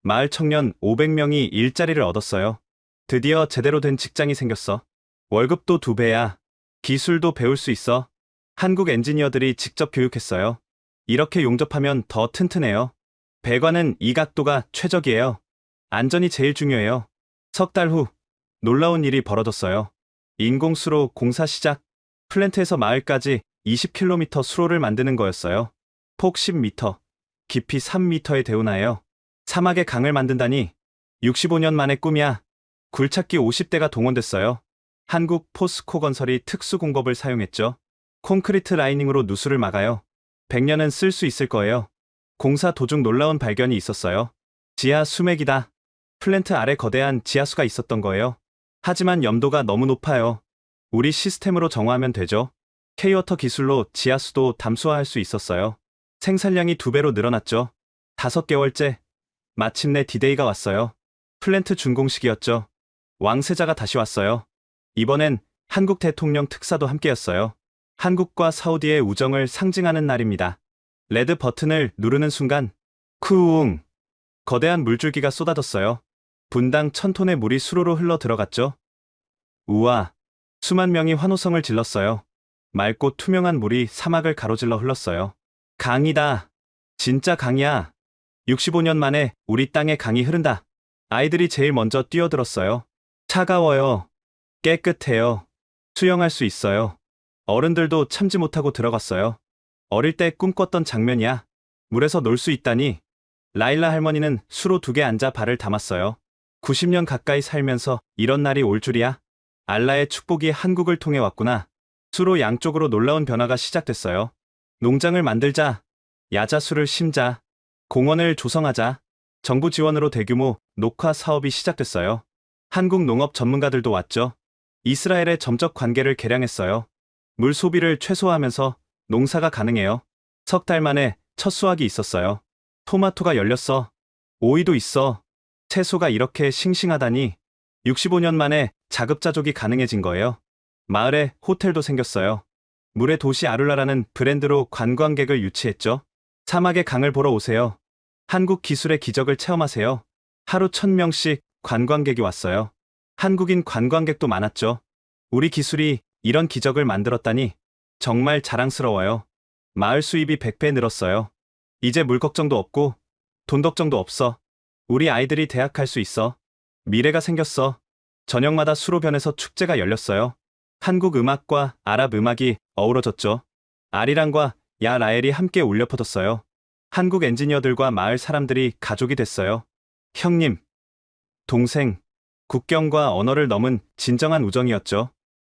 Speaker 3: 마을 청년 500명이 일자리를 얻었어요. 드디어 제대로 된 직장이 생겼어. 월급도 2배야. 기술도 배울 수 있어. 한국 엔지니어들이 직접 교육했어요. 이렇게 용접하면 더 튼튼해요. 배관은 이 각도가 최적이에요. 안전이 제일 중요해요. 석 달 후 놀라운 일이 벌어졌어요. 인공수로 공사 시작. 플랜트에서 마을까지 20km 수로를 만드는 거였어요. 폭 10m, 깊이 3m의 대운하예요. 사막의 강을 만든다니 65년 만의 꿈이야. 굴착기 50대가 동원됐어요. 한국 포스코 건설이 특수공법을 사용했죠. 콘크리트 라이닝으로 누수를 막아요. 100년은 쓸 수 있을 거예요. 공사 도중 놀라운 발견이 있었어요. 지하 수맥이다. 플랜트 아래 거대한 지하수가 있었던 거예요. 하지만 염도가 너무 높아요. 우리 시스템으로 정화하면 되죠. K-워터 기술로 지하수도 담수화할 수 있었어요. 생산량이 2배로 늘어났죠. 5개월째. 마침내 디데이가 왔어요. 플랜트 준공식이었죠. 왕세자가 다시 왔어요. 이번엔 한국 대통령 특사도 함께였어요. 한국과 사우디의 우정을 상징하는 날입니다. 레드 버튼을 누르는 순간 쿠웅! 거대한 물줄기가 쏟아졌어요. 분당 1000톤의 물이 수로로 흘러 들어갔죠. 우와! 수만 명이 환호성을 질렀어요. 맑고 투명한 물이 사막을 가로질러 흘렀어요. 강이다. 진짜 강이야. 65년 만에 우리 땅에 강이 흐른다. 아이들이 제일 먼저 뛰어들었어요. 차가워요. 깨끗해요. 수영할 수 있어요. 어른들도 참지 못하고 들어갔어요. 어릴 때 꿈꿨던 장면이야. 물에서 놀 수 있다니. 라일라 할머니는 수로 2개 앉아 발을 담았어요. 90년 가까이 살면서 이런 날이 올 줄이야. 알라의 축복이 한국을 통해 왔구나. 수로 양쪽으로 놀라운 변화가 시작됐어요. 농장을 만들자. 야자수를 심자. 공원을 조성하자. 정부 지원으로 대규모 녹화 사업이 시작됐어요. 한국 농업 전문가들도 왔죠. 이스라엘의 점적 관계를 개량했어요. 물 소비를 최소화하면서 농사가 가능해요. 석 달 만에 첫 수확이 있었어요. 토마토가 열렸어. 오이도 있어. 채소가 이렇게 싱싱하다니. 65년 만에 자급자족이 가능해진 거예요. 마을에 호텔도 생겼어요. 물의 도시 아룰라라는 브랜드로 관광객을 유치했죠. 사막의 강을 보러 오세요. 한국 기술의 기적을 체험하세요. 하루 1000명씩 관광객이 왔어요. 한국인 관광객도 많았죠. 우리 기술이 이런 기적을 만들었다니 정말 자랑스러워요. 마을 수입이 100배 늘었어요. 이제 물 걱정도 없고 돈 걱정도 없어. 우리 아이들이 대학 갈 수 있어. 미래가 생겼어. 저녁마다 수로변에서 축제가 열렸어요. 한국 음악과 아랍 음악이 어우러졌죠. 아리랑과 야 라엘이 함께 울려 퍼졌어요. 한국 엔지니어들과 마을 사람들이 가족이 됐어요. 형님, 동생, 국경과 언어를 넘은 진정한 우정이었죠.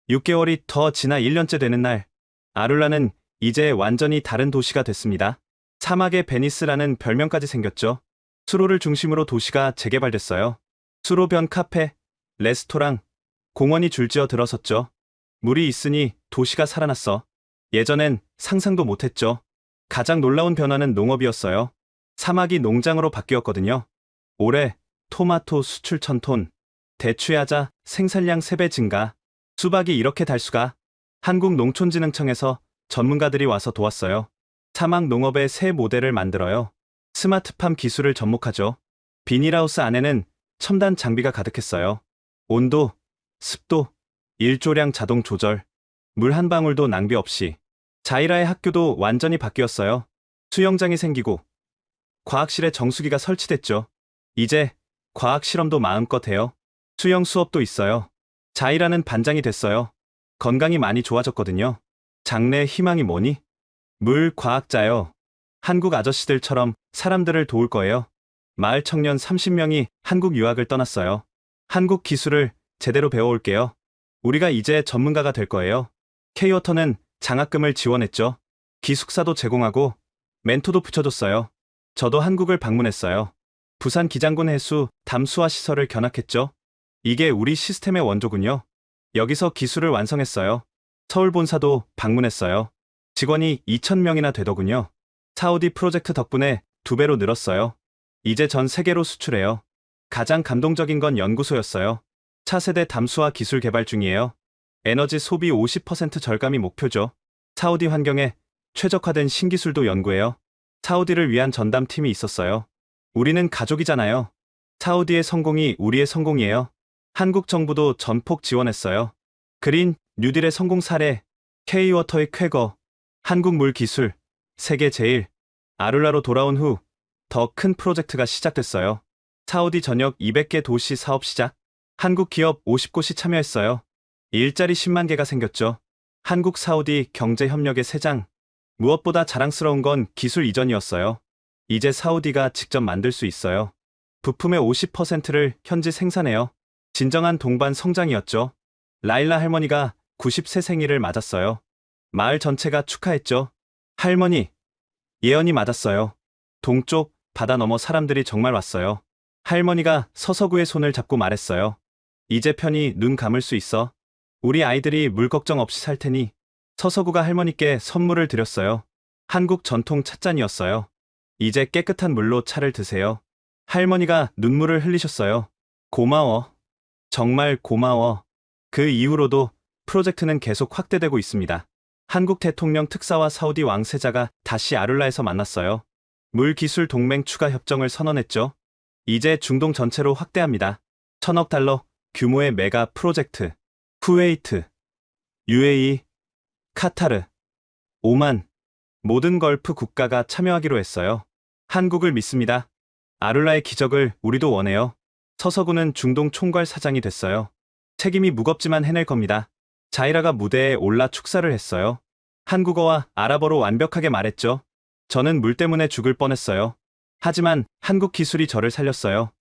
Speaker 3: 6개월이 더 지나 1년째 되는 날, 아룰라는 이제 완전히 다른 도시가 됐습니다. 사막의 베니스라는 별명까지 생겼죠. 수로를 중심으로 도시가 재개발됐어요. 수로변 카페, 레스토랑, 공원이 줄지어 들어섰죠. 물이 있으니 도시가 살아났어. 예전엔 상상도 못했죠. 가장 놀라운 변화는 농업이었어요. 사막이 농장으로 바뀌었거든요. 올해 토마토 수출 1000톤, 대추야자 생산량 3배 증가, 수박이 이렇게 달 수가. 한국농촌진흥청에서 전문가들이 와서 도왔어요. 사막 농업의 새 모델을 만들어요. 스마트팜 기술을 접목하죠. 비닐하우스 안에는 첨단 장비가 가득했어요. 온도, 습도, 일조량 자동 조절, 물 한 방울도 낭비 없이. 자이라의 학교도 완전히 바뀌었어요. 수영장이 생기고 과학실에 정수기가 설치됐죠. 이제 과학 실험도 마음껏 해요. 수영 수업도 있어요. 자이라는 반장이 됐어요. 건강이 많이 좋아졌거든요. 장래의 희망이 뭐니? 물 과학자요. 한국 아저씨들처럼 사람들을 도울 거예요. 마을 청년 30명이 한국 유학을 떠났어요. 한국 기술을 제대로 배워올게요. 우리가 이제 전문가가 될 거예요. K워터는 장학금을 지원했죠. 기숙사도 제공하고 멘토도 붙여줬어요. 저도 한국을 방문했어요. 부산 기장군 해수 담수화 시설을 견학했죠. 이게 우리 시스템의 원조군요. 여기서 기술을 완성했어요. 서울 본사도 방문했어요. 직원이 2,000명이나 되더군요. 사우디 프로젝트 덕분에 2배로 늘었어요. 이제 전 세계로 수출해요. 가장 감동적인 건 연구소였어요. 차세대 담수화 기술 개발 중이에요. 에너지 소비 50% 절감이 목표죠. 사우디 환경에 최적화된 신기술도 연구해요. 사우디를 위한 전담팀이 있었어요. 우리는 가족이잖아요. 사우디의 성공이 우리의 성공이에요. 한국 정부도 전폭 지원했어요. 그린 뉴딜의 성공 사례, K워터의 쾌거, 한국 물 기술, 세계 제일, 아룰라로 돌아온 후 더 큰 프로젝트가 시작됐어요. 사우디 전역 200개 도시 사업 시작, 한국 기업 50곳이 참여했어요. 일자리 10만 개가 생겼죠. 한국 사우디 경제협력의 세장. 무엇보다 자랑스러운 건 기술 이전이었어요. 이제 사우디가 직접 만들 수 있어요. 부품의 50%를 현지 생산해요. 진정한 동반 성장이었죠. 라일라 할머니가 90세 생일을 맞았어요. 마을 전체가 축하했죠. 할머니, 예언이 맞았어요. 동쪽 바다 너머 사람들이 정말 왔어요. 할머니가 서서구의 손을 잡고 말했어요. 이제 편히 눈 감을 수 있어. 우리 아이들이 물 걱정 없이 살 테니. 서서구가 할머니께 선물을 드렸어요. 한국 전통 찻잔이었어요. 이제 깨끗한 물로 차를 드세요. 할머니가 눈물을 흘리셨어요. 고마워. 정말 고마워. 그 이후로도 프로젝트는 계속 확대되고 있습니다. 한국 대통령 특사와 사우디 왕세자가 다시 아룰라에서 만났어요. 물기술 동맹 추가 협정을 선언했죠. 이제 중동 전체로 확대합니다. 1,000억 달러 규모의 메가 프로젝트. 쿠웨이트, UAE, 카타르, 오만, 모든 걸프 국가가 참여하기로 했어요. 한국을 믿습니다. 아룰라의 기적을 우리도 원해요. 서서구는 중동 총괄 사장이 됐어요. 책임이 무겁지만 해낼 겁니다. 자이라가 무대에 올라 축사를 했어요. 한국어와 아랍어로 완벽하게 말했죠. 저는 물 때문에 죽을 뻔했어요. 하지만 한국 기술이 저를 살렸어요.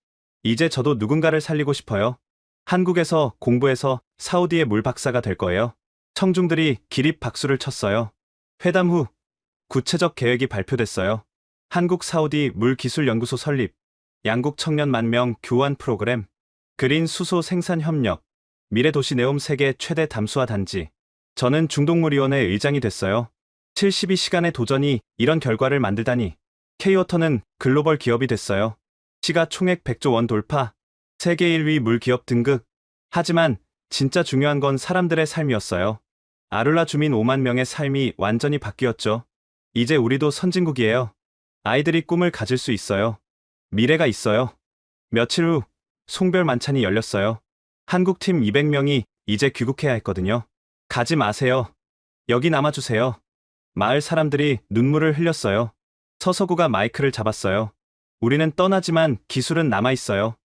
Speaker 3: 이제 저도 누군가를 살리고 싶어요. 한국에서 공부해서 사우디의 물 박사가 될 거예요. 청중들이 기립 박수를 쳤어요. 회담 후 구체적 계획이 발표됐어요. 한국 사우디 물기술연구소 설립, 양국 청년 10,000명 교환 프로그램, 그린 수소 생산 협력, 미래도시 네옴 세계 최대 담수화 단지. 저는 중동물위원회 의장이 됐어요. 72시간의 도전이 이런 결과를 만들다니. K워터는 글로벌 기업이 됐어요. 시가총액 100조 원 돌파, 세계 1위 물기업 등극. 하지만 진짜 중요한 건 사람들의 삶이었어요. 아룰라 주민 5만 명의 삶이 완전히 바뀌었죠. 이제 우리도 선진국이에요. 아이들이 꿈을 가질 수 있어요. 미래가 있어요. 며칠 후 송별 만찬이 열렸어요. 한국팀 200명이 이제 귀국해야 했거든요. 가지 마세요. 여기 남아주세요. 마을 사람들이 눈물을 흘렸어요. 서서구가 마이크를 잡았어요. 우리는 떠나지만 기술은 남아있어요.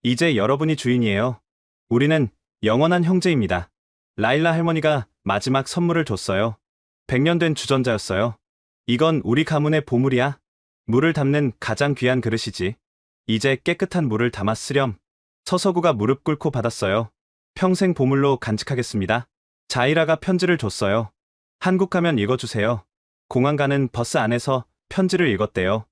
Speaker 3: 이제 여러분이 주인이에요. 우리는 영원한 형제입니다. 라일라 할머니가 마지막 선물을 줬어요. 100년 된 주전자였어요. 이건 우리 가문의 보물이야. 물을 담는 가장 귀한 그릇이지. 이제 깨끗한 물을 담아 쓰렴. 서서구가 무릎 꿇고 받았어요. 평생 보물로 간직하겠습니다. 자이라가 편지를 줬어요. 한국 가면 읽어주세요. 공항 가는 버스 안에서 편지를 읽었대요.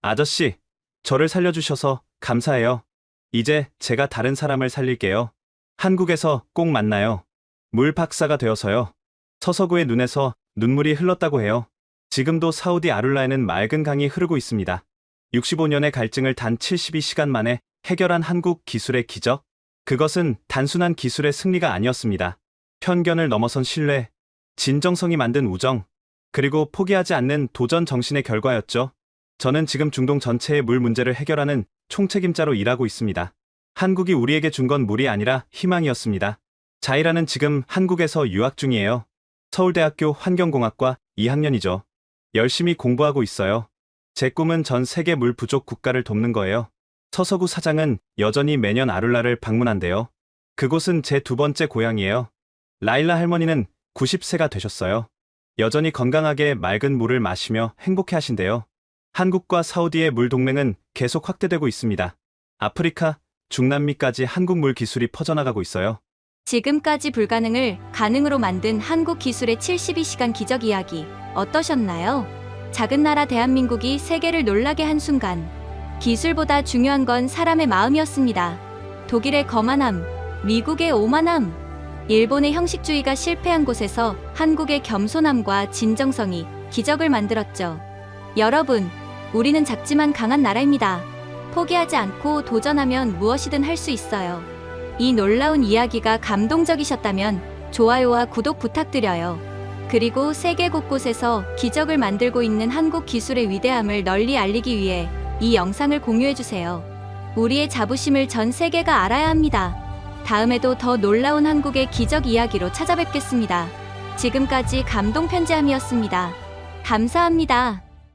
Speaker 3: 아저씨, 저를 살려주셔서 감사해요. 이제 제가 다른 사람을 살릴게요. 한국에서 꼭 만나요. 물 박사가 되어서요. 서서구의 눈에서 눈물이 흘렀다고 해요. 지금도 사우디 아룰라에는 맑은 강이 흐르고 있습니다. 65년의 갈증을 단 72시간 만에 해결한 한국 기술의 기적? 그것은 단순한 기술의 승리가 아니었습니다. 편견을 넘어선 신뢰, 진정성이 만든 우정, 그리고 포기하지 않는 도전 정신의 결과였죠. 저는 지금 중동 전체의 물 문제를 해결하는 총책임자로 일하고 있습니다. 한국이 우리에게 준 건 물이 아니라 희망이었습니다. 자이라는 지금 한국에서 유학 중이에요. 서울대학교 환경공학과 2학년이죠. 열심히 공부하고 있어요. 제 꿈은 전 세계 물 부족 국가를 돕는 거예요. 서서구 사장은 여전히 매년 아룰라를 방문한대요. 그곳은 제 두 번째 고향이에요. 라일라 할머니는 90세가 되셨어요. 여전히 건강하게 맑은 물을 마시며 행복해 하신대요. 한국과 사우디의 물 동맹은 계속 확대되고 있습니다. 아프리카, 중남미까지 한국 물 기술이 퍼져나가고 있어요.
Speaker 5: 지금까지 불가능을 가능으로 만든 한국 기술의 72시간 기적 이야기 어떠셨나요? 작은 나라 대한민국이 세계를 놀라게 한 순간, 기술보다 중요한 건 사람의 마음이었습니다. 독일의 거만함, 미국의 오만함, 일본의 형식주의가 실패한 곳에서 한국의 겸손함과 진정성이 기적을 만들었죠. 여러분, 우리는 작지만 강한 나라입니다. 포기하지 않고 도전하면 무엇이든 할 수 있어요. 이 놀라운 이야기가 감동적이셨다면 좋아요와 구독 부탁드려요. 그리고 세계 곳곳에서 기적을 만들고 있는 한국 기술의 위대함을 널리 알리기 위해 이 영상을 공유해주세요. 우리의 자부심을 전 세계가 알아야 합니다. 다음에도 더 놀라운 한국의 기적 이야기로 찾아뵙겠습니다. 지금까지 감동 편지함이었습니다. 감사합니다.